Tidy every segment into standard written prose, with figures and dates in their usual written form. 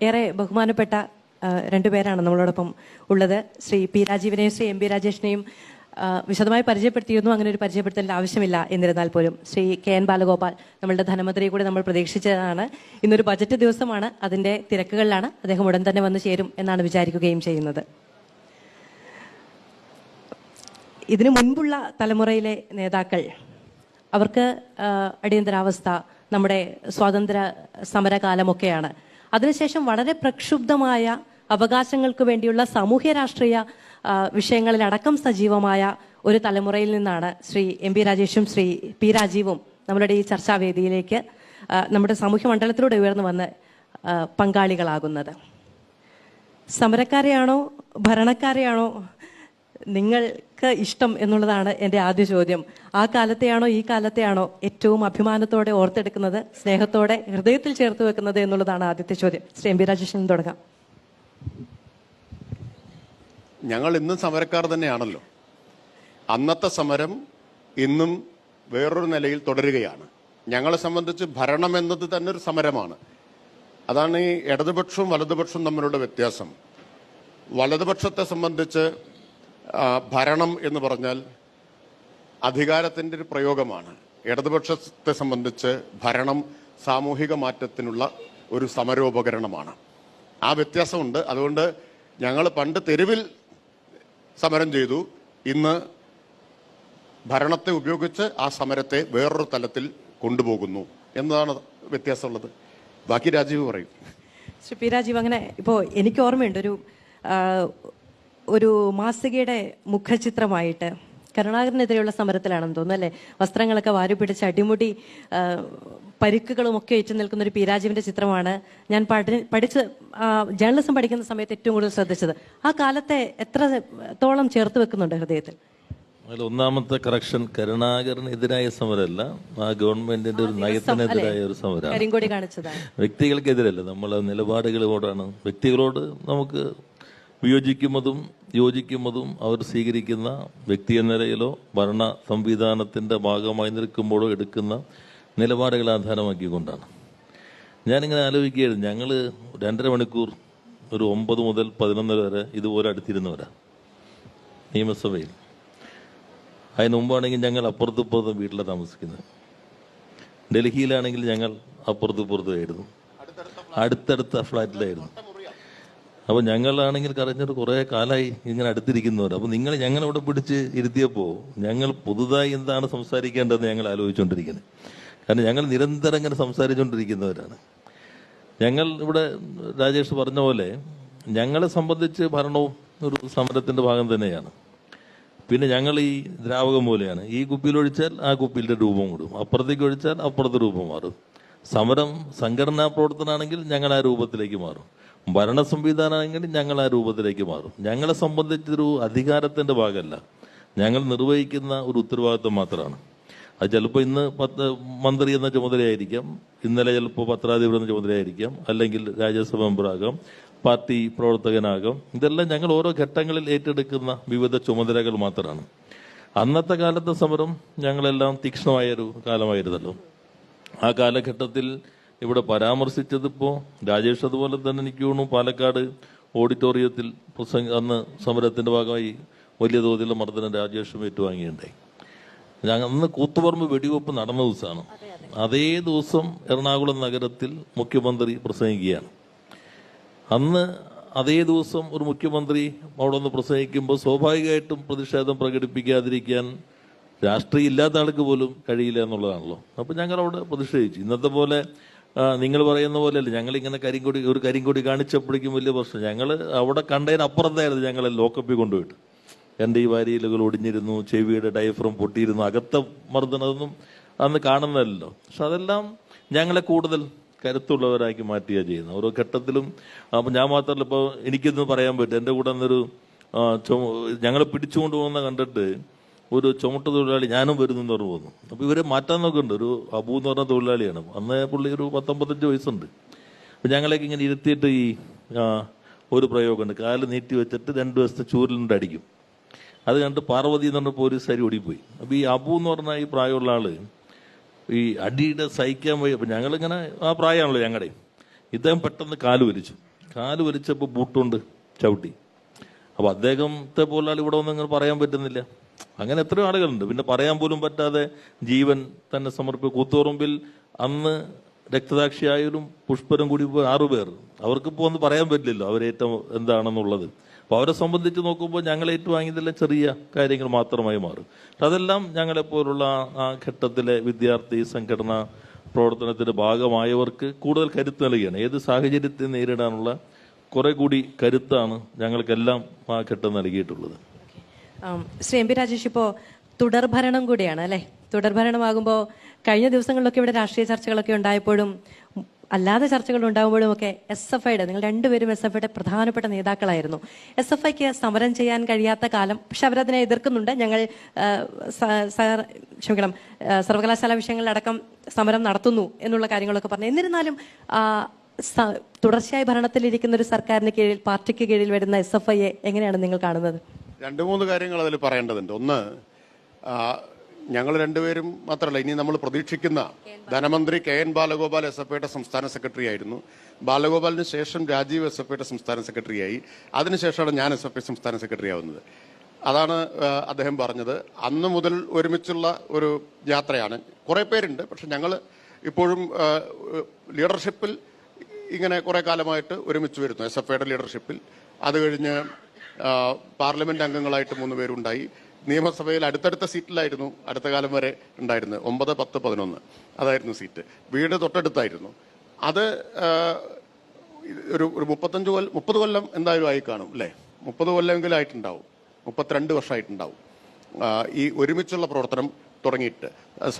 ഏറെ ബഹുമാനപ്പെട്ട രണ്ടുപേരാണ് നമ്മളോടൊപ്പം ഉള്ളത്. ശ്രീ പി രാജീവിനെയും ശ്രീ എം പി രാജേഷിനെയും വിശദമായി പരിചയപ്പെടുത്തിയിരുന്നു. അങ്ങനെ ഒരു പരിചയപ്പെടുത്തേണ്ട ആവശ്യമില്ല. എന്നിരുന്നാൽ പോലും ശ്രീ കെ എൻ ബാലഗോപാൽ നമ്മളുടെ ധനമന്ത്രിയെ കൂടി നമ്മൾ പ്രതീക്ഷിച്ചതാണ്. ഇന്നൊരു ബജറ്റ് ദിവസമാണ്, അതിന്റെ തിരക്കുകളിലാണ്. അദ്ദേഹം ഉടൻ തന്നെ വന്നു ചേരും എന്നാണ് വിചാരിക്കുകയും ചെയ്യുന്നത്. ഇതിനു മുൻപുള്ള തലമുറയിലെ നേതാക്കൾ, അവർക്ക് അടിയന്തരാവസ്ഥ, നമ്മുടെ സ്വാതന്ത്ര്യ സമരകാലമൊക്കെയാണ്. അതിനുശേഷം വളരെ പ്രക്ഷുബ്ധമായ അവകാശങ്ങൾക്ക് വേണ്ടിയുള്ള സാമൂഹ്യ രാഷ്ട്രീയ വിഷയങ്ങളിലടക്കം സജീവമായ ഒരു തലമുറയിൽ നിന്നാണ് ശ്രീ എം പി രാജേഷും ശ്രീ പി രാജീവും നമ്മളുടെ ഈ ചർച്ചാവേദിയിലേക്ക് നമ്മുടെ സാമൂഹ്യ മണ്ഡലത്തിലൂടെ ഉയർന്നു വന്ന് പങ്കാളികളാകുന്നത്. സമരക്കാരെയാണോ ഭരണക്കാരെയാണോ നിങ്ങൾക്ക് ഇഷ്ടം എന്നുള്ളതാണ് എൻ്റെ ആദ്യ ചോദ്യം. ആ കാലത്തെയാണോ ഈ കാലത്തെയാണോ ഏറ്റവും അഭിമാനത്തോടെ ഓർത്തെടുക്കുന്നത്, സ്നേഹത്തോടെ ഹൃദയത്തിൽ ചേർത്ത് വെക്കുന്നത് എന്നുള്ളതാണ് ആദ്യത്തെ ചോദ്യം. ശ്രീ എം പി രാജേഷിന് തുടങ്ങാം. ഞങ്ങൾ ഇന്നും സമരക്കാർ തന്നെയാണല്ലോ. അന്നത്തെ സമരം ഇന്നും വേറൊരു നിലയിൽ തുടരുകയാണ്. ഞങ്ങളെ സംബന്ധിച്ച് ഭരണം എന്നത് തന്നെ ഒരു സമരമാണ്. അതാണ് ഈ ഇടതുപക്ഷവും വലതുപക്ഷവും തമ്മിലുള്ള വ്യത്യാസം. വലതുപക്ഷത്തെ സംബന്ധിച്ച് ഭരണം എന്ന് പറഞ്ഞാൽ അധികാരത്തിൻ്റെ ഒരു പ്രയോഗമാണ്. ഇടതുപക്ഷത്തെ സംബന്ധിച്ച് ഭരണം സാമൂഹിക മാറ്റത്തിനുള്ള ഒരു സമരോപകരണമാണ്. ആ വ്യത്യാസമുണ്ട്. അതുകൊണ്ട് ഞങ്ങൾ പണ്ട് തെരുവിൽ സമരം ചെയ്തു, ഇന്ന് ഭരണത്തെ ഉപയോഗിച്ച് ആ സമരത്തെ വേറൊരു തലത്തിൽ കൊണ്ടുപോകുന്നു എന്നതാണ് വ്യത്യാസമുള്ളത്. ബാക്കി രാജീവ് പറയും. ശ്രീ പി രാജീവ്, അങ്ങനെ ഇപ്പോൾ എനിക്ക് ഓർമ്മയുണ്ട്, ഒരു മാസികയുടെ മുഖചിത്രമായിട്ട് കരുണാകരനെതിരെയുള്ള സമരത്തിലാണെന്ന് തോന്നുന്നു അല്ലേ, വസ്ത്രങ്ങളൊക്കെ വാരിപ്പിടിച്ച് അടിമുടി പരിക്കുകളും ഒക്കെ ഏറ്റു നിൽക്കുന്ന ഒരു പി രാജീവിന്റെ ചിത്രമാണ് ഞാൻ പഠിച്ച് ജേർണലിസം പഠിക്കുന്ന സമയത്ത് ഏറ്റവും കൂടുതൽ ശ്രദ്ധിച്ചത്. ആ കാലത്തെ എത്രത്തോളം ചേർത്ത് വെക്കുന്നുണ്ട് ഹൃദയത്തിൽ? അതിൽ ഒന്നാമത്തെ കറക്ഷൻ, കരുണാകരനെതിരായ സമരമല്ല, ആ ഗവൺമെന്റിന്റെ ഒരു നയത്തിനെതിരായ ഒരു സമരമാണ്. കരിങ്കൊടി കാണിച്ചതാണ്. വ്യക്തികൾക്കെതിരല്ല, നമ്മളെ നിലപാടുകളോടാണ്. വ്യക്തികളോട് നമുക്ക് വിയോജിക്കുന്നതും യോജിക്കുന്നതും അവർ സ്വീകരിക്കുന്ന വ്യക്തി എന്ന നിലയിലോ ഭരണ സംവിധാനത്തിന്റെ ഭാഗമായി നിൽക്കുമ്പോഴോ എടുക്കുന്ന നിലപാടുകളെ ആധാരമാക്കിക്കൊണ്ടാണ്. ഞാനിങ്ങനെ ആലോചിക്കുകയായിരുന്നു, ഞങ്ങൾ 2.5 മണിക്കൂർ ഒരു 9 മുതൽ 11 വരെ ഇതുപോലെ അടുത്തിരുന്നവരാ നിയമസഭയിൽ. അതിന് മുമ്പാണെങ്കിൽ ഞങ്ങൾ അപ്പുറത്തും വീട്ടിലാണ് താമസിക്കുന്നത്. ഡൽഹിയിലാണെങ്കിൽ ഞങ്ങൾ അപ്പുറത്തുമായിരുന്നു, അടുത്തടുത്ത ഫ്ലാറ്റിലായിരുന്നു. അപ്പോൾ ഞങ്ങളാണെങ്കിൽ കരഞ്ഞിട്ട് കുറേ കാലമായി ഇങ്ങനെ അടുത്തിരിക്കുന്നവർ. അപ്പോൾ നിങ്ങൾ ഞങ്ങളിവിടെ പിടിച്ച് ഇരുത്തിയപ്പോൾ ഞങ്ങൾ പുതുതായി എന്താണ് സംസാരിക്കേണ്ടതെന്ന് ഞങ്ങൾ ആലോചിച്ചുകൊണ്ടിരിക്കുന്നത്. കാരണം ഞങ്ങൾ നിരന്തരം ഇങ്ങനെ സംസാരിച്ചുകൊണ്ടിരിക്കുന്നവരാണ്. ഞങ്ങൾ ഇവിടെ രാജേഷ് പറഞ്ഞ പോലെ ഞങ്ങളെ സംബന്ധിച്ച് ഭരണവും ഒരു സമരത്തിൻ്റെ ഭാഗം തന്നെയാണ്. പിന്നെ ഞങ്ങൾ ഈ ദ്രാവകം പോലെയാണ്. ഈ കുപ്പിയിലൊഴിച്ചാൽ ആ കുപ്പിയിലെ രൂപം കൂടും, അപ്പുറത്തേക്ക് ഒഴിച്ചാൽ അപ്പുറത്തെ രൂപം മാറും. സമരം സംഘടനാ പ്രവർത്തനമാണെങ്കിൽ ഞങ്ങൾ ആ രൂപത്തിലേക്ക് മാറും, ഭരണ സംവിധാനമാണെങ്കിൽ ഞങ്ങൾ ആ രൂപത്തിലേക്ക് മാറും. ഞങ്ങളെ സംബന്ധിച്ചൊരു അധികാരത്തിന്റെ ഭാഗമല്ല, ഞങ്ങൾ നിർവഹിക്കുന്ന ഒരു ഉത്തരവാദിത്വം മാത്രമാണ്. അത് ചിലപ്പോൾ ഇന്ന് മന്ത്രി എന്ന ചുമതലയായിരിക്കാം, ഇന്നലെ ചിലപ്പോൾ പത്രാധിപർ എന്ന ചുമതലയായിരിക്കാം, അല്ലെങ്കിൽ രാജ്യസഭ മെമ്പറാകാം, പാർട്ടി പ്രവർത്തകനാകാം. ഇതെല്ലാം ഞങ്ങൾ ഓരോ ഘട്ടങ്ങളിൽ ഏറ്റെടുക്കുന്ന വിവിധ ചുമതലകൾ മാത്രമാണ്. അന്നത്തെ കാലത്തെ സമരം ഞങ്ങളെല്ലാം തീക്ഷ്ണമായൊരു കാലമായിരുന്നല്ലോ. ആ കാലഘട്ടത്തിൽ ഇവിടെ പരാമർശിച്ചതിപ്പോൾ രാജേഷ് അതുപോലെ തന്നെ എനിക്ക് തോന്നുന്നു പാലക്കാട് ഓഡിറ്റോറിയത്തിൽ അന്ന് സമരത്തിന്റെ ഭാഗമായി വലിയ തോതിലുള്ള മർദ്ദനം രാജേഷും ഏറ്റുവാങ്ങിയുണ്ടായി. അന്ന് കൂത്തുപറമ്പ് വെടിവെപ്പ് നടന്ന ദിവസമാണ്. അതേ ദിവസം എറണാകുളം നഗരത്തിൽ മുഖ്യമന്ത്രി പ്രസംഗിക്കുകയാണ്. അന്ന് അതേ ദിവസം ഒരു മുഖ്യമന്ത്രി അവിടെ നിന്ന് പ്രസംഗിക്കുമ്പോൾ സ്വാഭാവികമായിട്ടും പ്രതിഷേധം പ്രകടിപ്പിക്കാതിരിക്കാൻ രാഷ്ട്രീയം ഇല്ലാത്ത ആൾക്ക് പോലും കഴിയില്ല എന്നുള്ളതാണല്ലോ. അപ്പം ഞങ്ങൾ അവിടെ പ്രതിഷേധിച്ചു. ഇന്നത്തെ പോലെ നിങ്ങൾ പറയുന്ന പോലെയല്ല, ഞങ്ങളിങ്ങനെ കരിങ്കൊടി കാണിച്ചപ്പോഴേക്കും വലിയ പ്രശ്നം. ഞങ്ങൾ അവിടെ കണ്ടതിനപ്പുറത്തായിരുന്നു ഞങ്ങളെ ലോക്കപ്പിൽ കൊണ്ടുപോയിട്ട്. എൻ്റെ ഈ വാരിയലുകൾ ഒടിഞ്ഞിരുന്നു, ചെവിയുടെ ഡയഫ്രം പൊട്ടിയിരുന്നു, അകത്തെ മർദ്ദനമൊന്നും അന്ന് കാണുന്നതല്ലോ. പക്ഷെ അതെല്ലാം ഞങ്ങളെ കൂടുതൽ കരുത്തുള്ളവരാക്കി മാറ്റുക ചെയ്യുന്നത് ഓരോ ഘട്ടത്തിലും. അപ്പം ഞാൻ മാത്രമല്ല, ഇപ്പോൾ എനിക്കിന്ന് പറയാൻ പറ്റും, എൻ്റെ കൂടെ അന്നൊരു ഞങ്ങളെ പിടിച്ചുകൊണ്ട് പോകുന്ന കണ്ടിട്ട് ഒരു ചുമട്ട് തൊഴിലാളി ഞാനും വരുന്നു എന്ന് പറഞ്ഞു പോകുന്നു. അപ്പോൾ ഇവരെ മാറ്റാൻ നോക്കുന്നുണ്ട്. ഒരു അബു എന്ന് പറഞ്ഞ തൊഴിലാളിയാണ്. അന്ന് പുള്ളി ഒരു 19-25 വയസ്സുണ്ട്. അപ്പം ഞങ്ങളേക്ക് ഇങ്ങനെ ഇരുത്തിയിട്ട് ഈ ഒരു പ്രയോഗമുണ്ട്, കാല് നീട്ടി വെച്ചിട്ട് 2 ദിവസത്തെ ചൂരിലുണ്ട് അടിക്കും. അത് കണ്ട് പാർവതി എന്ന് പറഞ്ഞ പോലീസുകാരി ഓടിപ്പോയി. അപ്പോൾ ഈ അബു എന്ന് പറഞ്ഞ ഈ പ്രായമുള്ള ആള് ഈ അടിയുടെ സഹിക്കാൻ പോയി. അപ്പം ഞങ്ങളിങ്ങനെ ആ പ്രായമാണല്ലോ ഞങ്ങളുടെ, ഇദ്ദേഹം പെട്ടെന്ന് കാല് വലിച്ചു. കാല് വലിച്ചപ്പോൾ ബൂട്ടുണ്ട് ചവിട്ടി. അപ്പോൾ അദ്ദേഹത്തെ പോലാണ് ഇവിടെ ഒന്നും അങ്ങനെ പറയാൻ പറ്റുന്നില്ല. അങ്ങനെ എത്രയോ ആളുകളുണ്ട്. പിന്നെ പറയാൻ പോലും പറ്റാതെ ജീവൻ തന്നെ സമർപ്പിക്കും. കൂത്തുപറമ്പിൽ അന്ന് രക്തസാക്ഷിയായാലും പുഷ്പരും കൂടി പോയി 6 പേർ. അവർക്കിപ്പോൾ ഒന്നും പറയാൻ പറ്റില്ലല്ലോ അവരേറ്റവും എന്താണെന്നുള്ളത്. അപ്പോൾ അവരെ സംബന്ധിച്ച് നോക്കുമ്പോൾ ഞങ്ങൾ ഏറ്റുവാങ്ങിയതെല്ലാം ചെറിയ കാര്യങ്ങൾ മാത്രമായി മാറും. അതെല്ലാം ഞങ്ങളെപ്പോലുള്ള ആ ഘട്ടത്തിലെ വിദ്യാർത്ഥി സംഘടനാ പ്രവർത്തനത്തിന്റെ ഭാഗമായവർക്ക് കൂടുതൽ കരുത്ത് നൽകുകയാണ്. ഏത് സാഹചര്യത്തെ നേരിടാനുള്ള കുറെ കൂടി കരുത്താണ് ഞങ്ങൾക്കെല്ലാം ആ ഘട്ടം നൽകിയിട്ടുള്ളത്. ശ്രീ എം പി രാജേഷ്, ഇപ്പോൾ തുടർഭരണം കൂടിയാണ് അല്ലേ? തുടർഭരണമാകുമ്പോൾ കഴിഞ്ഞ ദിവസങ്ങളിലൊക്കെ ഇവിടെ രാഷ്ട്രീയ ചർച്ചകളൊക്കെ ഉണ്ടായപ്പോഴും അല്ലാതെ ചർച്ചകൾ ഉണ്ടാകുമ്പോഴും ഒക്കെ SFIയുടെ, നിങ്ങൾ രണ്ടുപേരും SFIയുടെ പ്രധാനപ്പെട്ട നേതാക്കളായിരുന്നു. SFIക്ക് സമരം ചെയ്യാൻ കഴിയാത്ത കാലം, പക്ഷെ അവരതിനെ എതിർക്കുന്നുണ്ട്. ഞങ്ങൾ സർവകലാശാല വിഷയങ്ങളിലടക്കം സമരം നടത്തുന്നു എന്നുള്ള കാര്യങ്ങളൊക്കെ പറഞ്ഞു. എന്നിരുന്നാലും തുടർച്ചയായി ഭരണത്തിലിരിക്കുന്ന ഒരു സർക്കാരിന് കീഴിൽ, പാർട്ടിക്ക് കീഴിൽ വരുന്ന SFIയെ എങ്ങനെയാണ് നിങ്ങൾ കാണുന്നത്? 2-3 കാര്യങ്ങൾ അതിൽ പറയേണ്ടതുണ്ട്. ഒന്ന്, ഞങ്ങൾ രണ്ടുപേരും മാത്രമല്ല, ഇനി നമ്മൾ പ്രതീക്ഷിക്കുന്ന ധനമന്ത്രി KN ബാലഗോപാൽ SFIയുടെ സംസ്ഥാന സെക്രട്ടറി ആയിരുന്നു. ബാലഗോപാലിന് ശേഷം രാജീവ് SFIയുടെ സംസ്ഥാന സെക്രട്ടറിയായി. അതിനുശേഷമാണ് ഞാൻ SFI സംസ്ഥാന സെക്രട്ടറി ആവുന്നത്. അതാണ് അദ്ദേഹം പറഞ്ഞത്. അന്ന് മുതൽ ഒരുമിച്ചുള്ള ഒരു യാത്രയാണ്. കുറെ പേരുണ്ട്, പക്ഷെ ഞങ്ങൾ ഇപ്പോഴും ലീഡർഷിപ്പിൽ ഇങ്ങനെ കുറെ കാലമായിട്ട് ഒരുമിച്ച് വരുന്നു, SFIയുടെ ലീഡർഷിപ്പിൽ. അത് കഴിഞ്ഞ് പാർലമെന്റ് അംഗങ്ങളായിട്ട് 3 പേരുണ്ടായി. നിയമസഭയിൽ അടുത്തടുത്ത സീറ്റിലായിരുന്നു അടുത്ത കാലം വരെ ഉണ്ടായിരുന്നത്. 9, 10, 11 അതായിരുന്നു സീറ്റ്. വീട് തൊട്ടടുത്തായിരുന്നു. അത് ഒരു 30 കൊല്ലം എന്തായാലും ആയി കാണും അല്ലേ? 30 കൊല്ലമെങ്കിലും ആയിട്ടുണ്ടാവും. 32 വർഷമായിട്ടുണ്ടാവും ഈ ഒരുമിച്ചുള്ള പ്രവർത്തനം തുടങ്ങിയിട്ട്.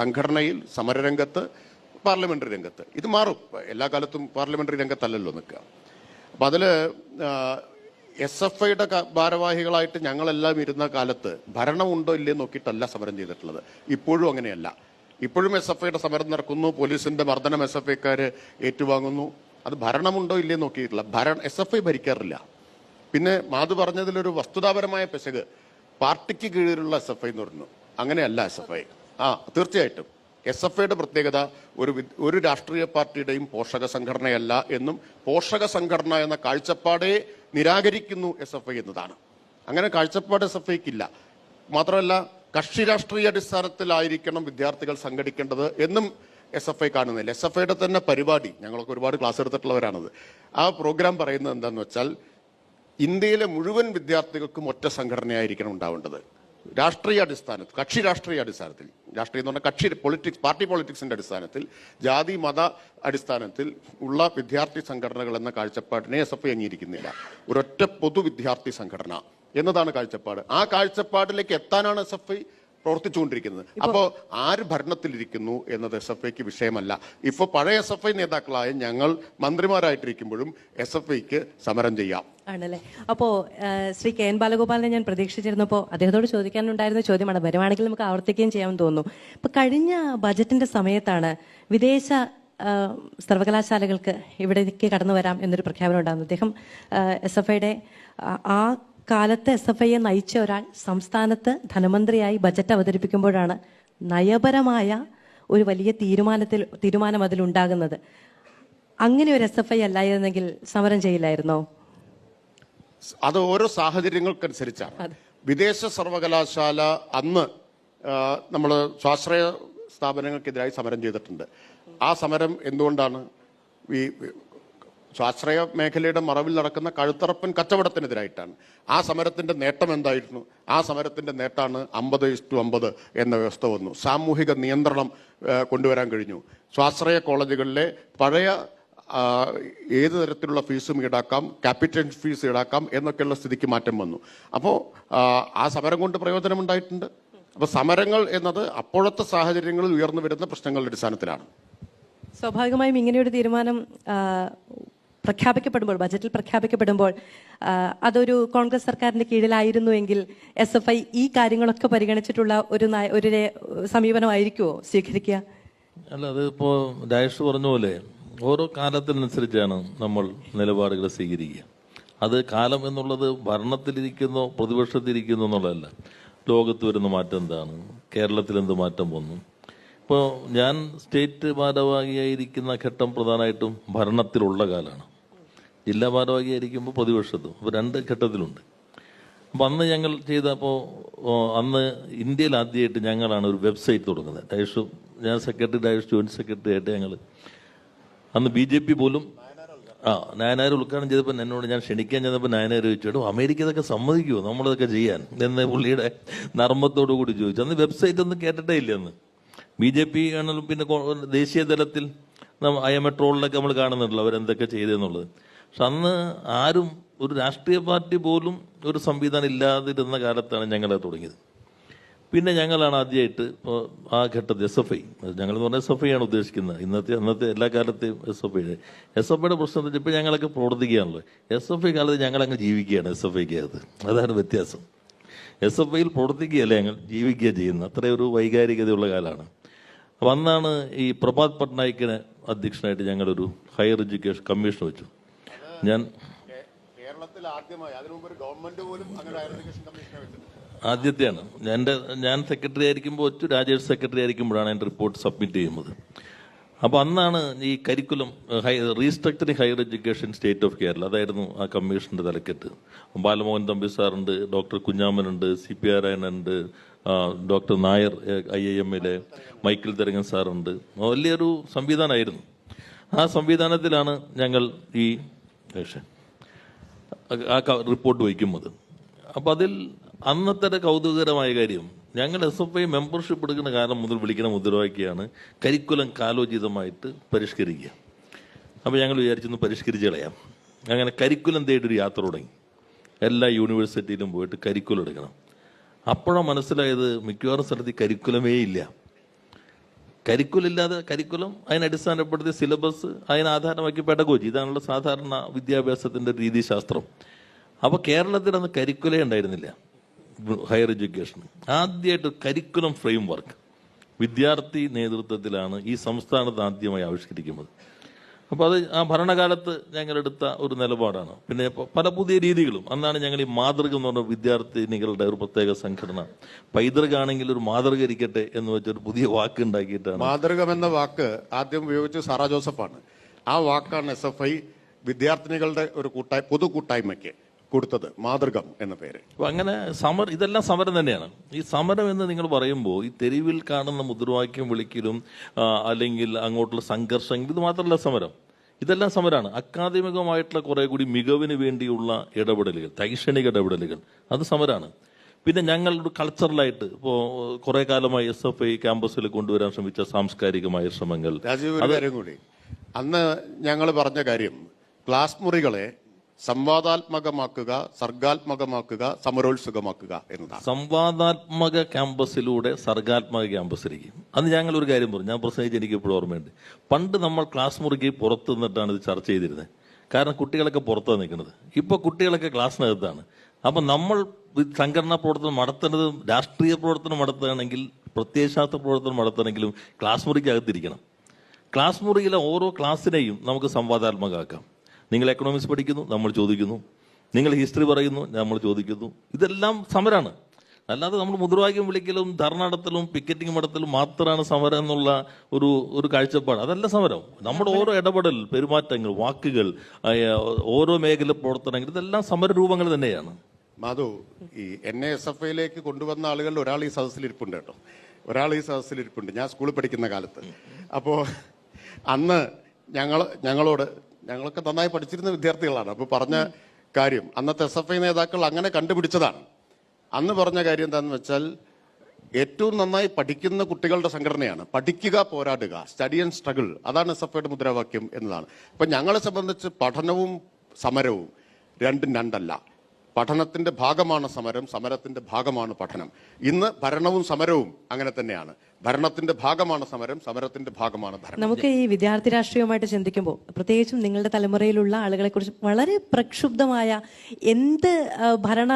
സംഘടനയിൽ, സമരരംഗത്ത്, പാർലമെന്ററി രംഗത്ത്. ഇത് മാറും. എല്ലാ കാലത്തും പാർലമെന്ററി രംഗത്തല്ലല്ലോ നിൽക്കുക. അപ്പം അതിൽ SFIയുടെ ഭാരവാഹികളായിട്ട് ഞങ്ങളെല്ലാം ഇരുന്ന കാലത്ത് ഭരണമുണ്ടോ ഇല്ലേ നോക്കിയിട്ടല്ല സമരം ചെയ്തിട്ടുള്ളത്. ഇപ്പോഴും അങ്ങനെയല്ല. ഇപ്പോഴും SFIയുടെ സമരം നടക്കുന്നു. പോലീസിന്റെ മർദ്ദനം SFIക്കാർ ഏറ്റുവാങ്ങുന്നു. അത് ഭരണമുണ്ടോ ഇല്ലേ നോക്കിയിട്ടില്ല. SFI ഭരിക്കാറില്ല. പിന്നെ മാധു പറഞ്ഞതിലൊരു വസ്തുതാപരമായ പെശക്, പാർട്ടിക്ക് കീഴിലുള്ള SFI എന്ന് പറഞ്ഞു. അങ്ങനെയല്ല SFI. തീർച്ചയായിട്ടും SFIയുടെ പ്രത്യേകത ഒരു രാഷ്ട്രീയ പാർട്ടിയുടെയും പോഷക സംഘടനയല്ല എന്നും പോഷക സംഘടന എന്ന കാഴ്ചപ്പാടേ നിരാകരിക്കുന്നു SFI എന്നതാണ്. അങ്ങനെ കാഴ്ചപ്പാട് SFIക്കില്ല. മാത്രമല്ല, കക്ഷി രാഷ്ട്രീയ അടിസ്ഥാനത്തിലായിരിക്കണം വിദ്യാർത്ഥികൾ സംഘടിക്കേണ്ടത് എന്നും SFI കാണുന്നില്ല. SFIയുടെ തന്നെ പരിപാടി, ഞങ്ങളൊക്കെ ഒരുപാട് ക്ലാസ് എടുത്തിട്ടുള്ളവരാണത്. ആ പ്രോഗ്രാം പറയുന്നത് എന്താണെന്ന് വെച്ചാൽ, ഇന്ത്യയിലെ മുഴുവൻ വിദ്യാർത്ഥികൾക്കും ഒറ്റ സംഘടനയായിരിക്കണം ഉണ്ടാവേണ്ടത്. രാഷ്ട്രീയ അടിസ്ഥാനത്തിൽ, കക്ഷി രാഷ്ട്രീയ അടിസ്ഥാനത്തിൽ, രാഷ്ട്രീയം എന്ന് പറഞ്ഞാൽ പാർട്ടി പൊളിറ്റിക്സിന്റെ അടിസ്ഥാനത്തിൽ, ജാതി മത അടിസ്ഥാനത്തിൽ ഉള്ള വിദ്യാർത്ഥി സംഘടനകൾ എന്ന കാഴ്ചപ്പാടിനെ SFI അംഗീകരിക്കുന്നില്ല. ഒരൊറ്റ പൊതു വിദ്യാർത്ഥി സംഘടന എന്നതാണ് കാഴ്ചപ്പാട്. ആ കാഴ്ചപ്പാടിലേക്ക് എത്താനാണ് SFI പ്രവർത്തിച്ചുകൊണ്ടിരിക്കുന്നത്. അപ്പോൾ ആര് ഭരണത്തിലിരിക്കുന്നു എന്നത് SFIക്ക് വിഷയമല്ല. ഇപ്പോൾ പഴയ SFI നേതാക്കളായ ഞങ്ങൾ മന്ത്രിമാരായിട്ടിരിക്കുമ്പോഴും SFIക്ക് സമരം ചെയ്യാം. ആണല്ലേ? അപ്പോൾ ശ്രീ KN ബാലഗോപാലിനെ ഞാൻ പ്രതീക്ഷിച്ചിരുന്നപ്പോൾ അദ്ദേഹത്തോട് ചോദിക്കാനുണ്ടായിരുന്ന ചോദ്യമാണ്, വരുവാണെങ്കിൽ നമുക്ക് ആവർത്തിക്കുകയും ചെയ്യാമെന്ന് തോന്നുന്നു. ഇപ്പൊ കഴിഞ്ഞ ബജറ്റിന്റെ സമയത്താണ് വിദേശ സർവകലാശാലകൾക്ക് ഇവിടേക്ക് കടന്നു വരാം എന്നൊരു പ്രഖ്യാപനം ഉണ്ടാകുന്നത്. അദ്ദേഹം SFIയുടെ ആ കാലത്ത് SFIയെ നയിച്ച ഒരാൾ സംസ്ഥാനത്ത് ബജറ്റ് അവതരിപ്പിക്കുമ്പോഴാണ് നയപരമായ ഒരു വലിയ തീരുമാനം അതിലുണ്ടാകുന്നത്. അങ്ങനെ ഒരു SFI അല്ലായിരുന്നെങ്കിൽ സമരം ചെയ്യില്ലായിരുന്നോ? അത് ഓരോ സാഹചര്യങ്ങൾക്കനുസരിച്ചാണ്. വിദേശ സർവകലാശാല അന്ന് നമ്മൾ സ്വാശ്രയ സ്ഥാപനങ്ങൾക്കെതിരായി സമരം ചെയ്തിട്ടുണ്ട്. ആ സമരം എന്തുകൊണ്ടാണ്? ഈ സ്വാശ്രയ മേഖലയുടെ മറവിൽ നടക്കുന്ന കഴുത്തറപ്പൻ കച്ചവടത്തിനെതിരായിട്ടാണ്. ആ സമരത്തിന്റെ നേട്ടം എന്തായിരുന്നു? ആ സമരത്തിന്റെ നേട്ടമാണ് 50:50 എന്ന വ്യവസ്ഥ വന്നു. സാമൂഹിക നിയന്ത്രണം കൊണ്ടുവരാൻ കഴിഞ്ഞു. സ്വാശ്രയ കോളേജുകളിലെ പഴയ ഏത് തരത്തിലുള്ള ഫീസും ഈടാക്കാം, ക്യാപിറ്റൽ ഫീസ് ഈടാക്കാം എന്നൊക്കെയുള്ള സ്ഥിതിക്ക് മാറ്റം വന്നു. അപ്പോൾ ആ സമരം കൊണ്ട് പ്രയോജനമുണ്ടായിട്ടുണ്ട്. അപ്പോൾ സമരങ്ങൾ എന്നത് അപ്പോഴത്തെ സാഹചര്യങ്ങളിൽ ഉയർന്നു വരുന്ന പ്രശ്നങ്ങളുടെ അടിസ്ഥാനത്തിലാണ്. സ്വാഭാവികമായും ഇങ്ങനെയൊരു തീരുമാനം ബജറ്റിൽ പ്രഖ്യാപിക്കപ്പെടുമ്പോൾ അതൊരു കോൺഗ്രസ് സർക്കാരിന്റെ കീഴിലായിരുന്നുവെങ്കിൽ SFI ഈ കാര്യങ്ങളൊക്കെ പരിഗണിച്ചിട്ടുള്ള ഒരു സമീപനമായിരിക്കുമോ സ്വീകരിക്കുക? അല്ല, അതിപ്പോ രാജേഷ് പറഞ്ഞ പോലെ ഓരോ കാലത്തിനനുസരിച്ചാണ് നമ്മൾ നിലപാടുകൾ സ്വീകരിക്കുക. അത് കാലം എന്നുള്ളത് ഭരണത്തിലിരിക്കുന്നോ പ്രതിപക്ഷത്തിരിക്കുന്നോ എന്നുള്ളതല്ല. ലോകത്ത് വരുന്ന മാറ്റം എന്താണ്, കേരളത്തിൽ എന്ത് മാറ്റം വന്നു. ഇപ്പോൾ ഞാൻ സ്റ്റേറ്റ് ഭാരവാഹിയായിരിക്കുന്ന ഘട്ടം പ്രധാനമായിട്ടും ഭരണത്തിലുള്ള കാലമാണ്. ജില്ലാ ഭാരവാഹിയായിരിക്കുമ്പോൾ പ്രതിപക്ഷത്തും. അപ്പോൾ 2 ഘട്ടത്തിലുണ്ട്. അപ്പോൾ അന്ന് ഞങ്ങൾ ചെയ്തപ്പോൾ അന്ന് ഇന്ത്യയിൽ ആദ്യമായിട്ട് ഞങ്ങളാണ് ഒരു വെബ്സൈറ്റ് തുടങ്ങുന്നത്. ഡയഷ് ഞാൻ സെക്രട്ടറി, ഡയഷ് ജോയിന്റ് സെക്രട്ടറി ആയിട്ട് ഞങ്ങൾ അന്ന് BJP പോലും നായനാർ ഉദ്ഘാടനം ചെയ്തപ്പോൾ എന്നോട് ഞാൻ ക്ഷണിക്കാൻ ചെന്നപ്പോൾ നായനാർ ചോദിച്ചു, അമേരിക്ക ഇതൊക്കെ സമ്മതിക്കുമോ നമ്മളിതൊക്കെ ചെയ്യാൻ എന്ന് പുള്ളിയുടെ നർമ്മത്തോടു കൂടി ചോദിച്ചു. അന്ന് വെബ്സൈറ്റ് ഒന്നും കേട്ടിട്ടേ ഇല്ല. അന്ന് BJP ആണെങ്കിലും പിന്നെ ദേശീയ തലത്തിൽ അയമട്രോളിലൊക്കെ നമ്മൾ കാണുന്നുണ്ടല്ലോ അവരെന്തൊക്കെ ചെയ്തെന്നുള്ളത്. പക്ഷെ അന്ന് ആരും ഒരു രാഷ്ട്രീയ പാർട്ടി പോലും ഒരു സംവിധാനം ഇല്ലാതിരുന്ന കാലത്താണ് ഞങ്ങളത് തുടങ്ങിയത്. പിന്നെ ഞങ്ങളാണ് ആദ്യമായിട്ട് ഇപ്പോൾ ആ ഘട്ടത്തിൽ SFI, ഞങ്ങളെന്ന് പറഞ്ഞാൽ SFI ആണ് ഉദ്ദേശിക്കുന്നത്. അന്നത്തെ എല്ലാ കാലത്തെയും SFIയുടെ പ്രശ്നം ഇപ്പോൾ ഞങ്ങളൊക്കെ പ്രവർത്തിക്കുകയാണല്ലോ. SFI കാലത്ത് ഞങ്ങളങ്ങ് ജീവിക്കുകയാണ്. SFIക്കകത്ത് അതാണ് വ്യത്യാസം. SFIയിൽ പ്രവർത്തിക്കുകയല്ല, ഞങ്ങൾ ജീവിക്കുക ചെയ്യുന്നത്. അത്രയൊരു വൈകാരികതയുള്ള കാലമാണ്. അപ്പം അന്നാണ് ഈ പ്രഭാത് പട്നായിക്കിനെ അധ്യക്ഷനായിട്ട് ഞങ്ങളൊരു ഹയർ എഡ്യൂക്കേഷൻ കമ്മീഷൻ വെച്ചു. ഞാൻ കേരളത്തിൽ ആദ്യമായി, അതിനു മുമ്പ് ഗവൺമെന്റ് പോലും അങ്ങനെ ഹയർ എഡ്യൂക്കേഷൻ കമ്മീഷനെ വെച്ചത് ആദ്യത്തെയാണ്. ഞാൻ സെക്രട്ടറി ആയിരിക്കുമ്പോൾ വെച്ചു, രാജേഷ് സെക്രട്ടറി ആയിരിക്കുമ്പോഴാണ് എൻ്റെ റിപ്പോർട്ട് സബ്മിറ്റ് ചെയ്യുന്നത്. അപ്പോൾ അന്നാണ് ഈ curriculum restructuring higher education state of Kerala, അതായിരുന്നു ആ കമ്മീഷൻ്റെ തലക്കെട്ട്. ബാലമോഹൻ തമ്പി സാറുണ്ട്, ഡോക്ടർ കുഞ്ഞാമനുണ്ട്, CP നാരായണനുണ്ട്, ഡോക്ടർ നായർ IIM-ലെ മൈക്കിൾ തെരങ്ങൻ സാറുണ്ട്. വലിയൊരു സംവിധാനമായിരുന്നു. ആ സംവിധാനത്തിലാണ് ഞങ്ങൾ ഈ റിപ്പോർട്ട് വയ്ക്കുന്നത്. അപ്പോൾ അതിൽ അന്നത്തെ കൗതുകകരമായ കാര്യം, ഞങ്ങൾ SFI മെമ്പർഷിപ്പ് എടുക്കുന്ന കാലം മുതൽ വിളിക്കുന്ന മുദ്രാവാക്യമാണ് കരിക്കുലം കാലോചിതമായിട്ട് പരിഷ്കരിക്കുക. അപ്പോൾ ഞങ്ങൾ വിചാരിച്ചൊന്ന് പരിഷ്കരിച്ച് കളയാം. അങ്ങനെ കരിക്കുലം തേടിയൊരു യാത്ര തുടങ്ങി. എല്ലാ യൂണിവേഴ്സിറ്റിയിലും പോയിട്ട് കരിക്കുലം എടുക്കണം. അപ്പോഴാണ് മനസ്സിലായത് മിക്കവാറും സ്ഥലത്ത് കരിക്കുലമേ ഇല്ല. കരിക്കുലില്ലാതെ കരിക്കുലം അതിനടിസ്ഥാനപ്പെടുത്തിയ സിലബസ്, അതിനാധാരമാക്കി പെഡഗോജി, ഇതാണുള്ള സാധാരണ വിദ്യാഭ്യാസത്തിൻ്റെ രീതിശാസ്ത്രം. അപ്പോൾ കേരളത്തിൽ അന്ന് കരിക്കുലേ ഉണ്ടായിരുന്നില്ല ഹയർ എഡ്യൂക്കേഷൻ. ആദ്യമായിട്ട് കരിക്കുലം ഫ്രെയിം വർക്ക് വിദ്യാർത്ഥി നേതൃത്വത്തിലാണ് ഈ സംസ്ഥാനത്ത് ആദ്യമായി ആവിഷ്കരിക്കുന്നത്. അപ്പോൾ അത് ആ ഭരണകാലത്ത് ഞങ്ങളെടുത്ത ഒരു നിലപാടാണ്. പിന്നെ പല പുതിയ രീതികളും. അന്നാണ് ഞങ്ങൾ ഈ മാതൃക എന്ന് പറഞ്ഞ വിദ്യാർത്ഥിനികളുടെ ഒരു പ്രത്യേക സംഘടന, പൈതൃകാണെങ്കിൽ ഒരു മാതൃക ഇരിക്കട്ടെ എന്ന് വെച്ചൊരു പുതിയ വാക്ക് ഉണ്ടാക്കിയിട്ടാണ്. മാതൃകം എന്ന വാക്ക് ആദ്യം ഉപയോഗിച്ച് സാറാ ജോസഫാണ്. ആ വാക്കാണ് SFI വിദ്യാർത്ഥിനികളുടെ ഒരു പൊതു കൂട്ടായ്മയ്ക്ക് കൊടുത്തത്, മാതൃകം എന്ന പേര്. അപ്പൊ അങ്ങനെ ഇതെല്ലാം സമരം തന്നെയാണ്. ഈ സമരം എന്ന് നിങ്ങൾ പറയുമ്പോൾ ഈ തെരുവിൽ കാണുന്ന മുദ്രാവാക്യം വിളിക്കലും അല്ലെങ്കിൽ അങ്ങോട്ടുള്ള സംഘർഷം, ഇത് മാത്രമല്ല സമരം. ഇതെല്ലാം സമരമാണ്. അക്കാദമികമായിട്ടുള്ള കുറെ കൂടി മികവിന് വേണ്ടിയുള്ള ഇടപെടലുകൾ, ശൈക്ഷണിക ഇടപെടലുകൾ, അത് സമരമാണ്. പിന്നെ ഞങ്ങൾ ഒരു കൾച്ചറലായിട്ട് ഇപ്പോൾ കുറെ കാലമായി SFI ക്യാമ്പസിൽ കൊണ്ടുവരാൻ ശ്രമിച്ച സാംസ്കാരികമായ ശ്രമങ്ങൾ. രാജീവ്, ഒരു കാര്യം കൂടി, അന്ന് ഞങ്ങൾ പറഞ്ഞ കാര്യം, ക്ലാസ് മുറികളെ സംവാദാത്മകമാക്കുക, സർഗാത്മകമാക്കുക, സമരോത്സുകമാക്കുക എന്നതാണ്. സംവാദാത്മക ക്യാമ്പസിലൂടെ സർഗാത്മക ക്യാമ്പസിലേക്ക്. അന്ന് ഞങ്ങൾ ഒരു കാര്യം പറഞ്ഞു, ഞാൻ പ്രസംഗിച്ച് എനിക്ക് ഇപ്പോഴും ഓർമ്മയുണ്ട്. പണ്ട് നമ്മൾ ക്ലാസ് മുറിക്ക് പുറത്തു നിന്നിട്ടാണ് ഇത് ചർച്ച ചെയ്തിരുന്നത്. കാരണം കുട്ടികളൊക്കെ പുറത്താണ് നിൽക്കുന്നത്. ഇപ്പോൾ കുട്ടികളൊക്കെ ക്ലാസ്സിനകത്താണ്. അപ്പം നമ്മൾ സംഘടനാ പ്രവർത്തനം നടത്തേണ്ടത്, രാഷ്ട്രീയ പ്രവർത്തനം നടത്തുകയാണെങ്കിൽ, പ്രത്യയശാസ്ത്ര പ്രവർത്തനം നടത്തണമെങ്കിലും ക്ലാസ് മുറിക്കകത്തിരിക്കണം. ക്ലാസ് മുറിയിലെ ഓരോ ക്ലാസ്സിനെയും നമുക്ക് സംവാദാത്മകമാക്കാം. നിങ്ങൾ എക്കണോമിക്സ് പഠിക്കുന്നു, നമ്മൾ ചോദിക്കുന്നു. നിങ്ങൾ ഹിസ്റ്ററി പറയുന്നു, നമ്മൾ ചോദിക്കുന്നു. ഇതെല്ലാം സമരമാണ്. അല്ലാതെ നമ്മൾ മുദ്രാവാക്യം വിളിക്കലും ധർണ നടത്തലും പിക്കറ്റിംഗ് നടത്തലും മാത്രമാണ് സമരം എന്നുള്ള ഒരു കാഴ്ചപ്പാട്. അതല്ല സമരം. നമ്മുടെ ഓരോ ഇടപെടൽ, പെരുമാറ്റങ്ങൾ, വാക്കുകൾ, ഓരോ മേഖല പ്രവർത്തനങ്ങൾ, ഇതെല്ലാം സമരരൂപങ്ങൾ തന്നെയാണ്. മാധു, ഈ എന്നെ SFIയിലേക്ക് കൊണ്ടുവന്ന ആളുകളിൽ ഒരാൾ ഈ സദസ്സിലിരിപ്പുണ്ട് കേട്ടോ. ഒരാൾ ഈ സദസ്സിലിരിപ്പുണ്ട്, ഞാൻ സ്കൂളിൽ പഠിക്കുന്ന കാലത്ത്. അപ്പോൾ അന്ന് ഞങ്ങളൊക്കെ നന്നായി പഠിച്ചിരുന്ന വിദ്യാർത്ഥികളാണ്. അപ്പോൾ പറഞ്ഞ കാര്യം, അന്നത്തെ SFI നേതാക്കൾ അങ്ങനെ കണ്ടുപിടിച്ചതാണ്. അന്ന് പറഞ്ഞ കാര്യം എന്താണെന്ന് വെച്ചാൽ, ഏറ്റവും നന്നായി പഠിക്കുന്ന കുട്ടികളുടെ സംഘടനയാണ്. പഠിക്കുക, പോരാടുക, സ്റ്റഡി ആൻഡ് സ്ട്രഗിൾ, അതാണ് SFIയുടെ മുദ്രാവാക്യം എന്നതാണ്. അപ്പൊ ഞങ്ങളെ സംബന്ധിച്ച് പഠനവും സമരവും രണ്ടും രണ്ടല്ല. പഠനത്തിന്റെ ഭാഗമാണ് സമരം, സമരത്തിന്റെ ഭാഗമാണ് പഠനം. ഇന്ന് ഭരണവും സമരവും അങ്ങനെ തന്നെയാണ്. ഭരണത്തിന്റെ ഭാഗമാണ് സമരം, സമരത്തിന്റെ ഭാഗമാണ് ഭരണം. നമുക്ക് ഈ വിദ്യാർത്ഥി രാഷ്ട്രീയമായിട്ട് ചിന്തിക്കുമ്പോൾ, പ്രത്യേകിച്ചും നിങ്ങളുടെ തലമുറയിലുള്ള ആളുകളെ കുറിച്ച് വളരെ പ്രക്ഷുബ്ധമായ എന്ത് ഭരണ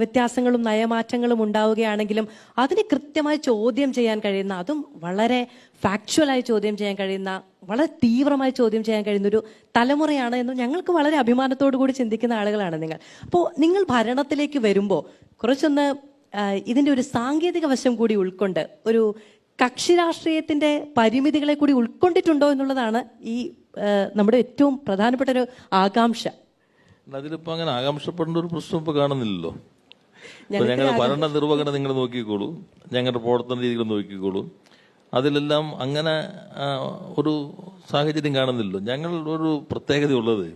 വ്യത്യാസങ്ങളും നയമാറ്റങ്ങളും ഉണ്ടാവുകയാണെങ്കിലും അതിനെ കൃത്യമായി ചോദ്യം ചെയ്യാൻ കഴിയുന്ന, അതും വളരെ ഫാക്ച്വലായി ചോദ്യം ചെയ്യാൻ കഴിയുന്ന, വളരെ തീവ്രമായി ചോദ്യം ചെയ്യാൻ കഴിയുന്ന ഒരു തലമുറയാണ് എന്ന് ഞങ്ങൾക്ക് വളരെ അഭിമാനത്തോടു കൂടി ചിന്തിക്കുന്ന ആളുകളാണ് നിങ്ങൾ. അപ്പോൾ നിങ്ങൾ ഭരണത്തിലേക്ക് വരുമ്പോൾ കുറച്ചൊന്ന് ഇതിന്റെ ഒരു സാങ്കേതിക വശം കൂടി ഉൾക്കൊണ്ട്, ഒരു കക്ഷി രാഷ്ട്രീയത്തിന്റെ പരിമിതികളെ കൂടി ഉൾക്കൊണ്ടിട്ടുണ്ടോ എന്നുള്ളതാണ് ഈ നമ്മുടെ ഏറ്റവും പ്രധാനപ്പെട്ട ഒരു ആകാംക്ഷ. അതിലിപ്പോ അങ്ങനെ ആകാംക്ഷപ്പെടേണ്ട ഒരു പ്രശ്നം ഇപ്പൊ കാണുന്നില്ലല്ലോ. ഞങ്ങളുടെ ഭരണ നിർവഹണം നിങ്ങൾ നോക്കിക്കോളൂ, ഞങ്ങളുടെ പ്രവർത്തന രീതികൾ നോക്കിക്കോളൂ, അതിലെല്ലാം അങ്ങനെ ഒരു സാഹചര്യം കാണുന്നില്ലല്ലോ. ഞങ്ങൾ ഒരു പ്രത്യേകത ഉള്ളത്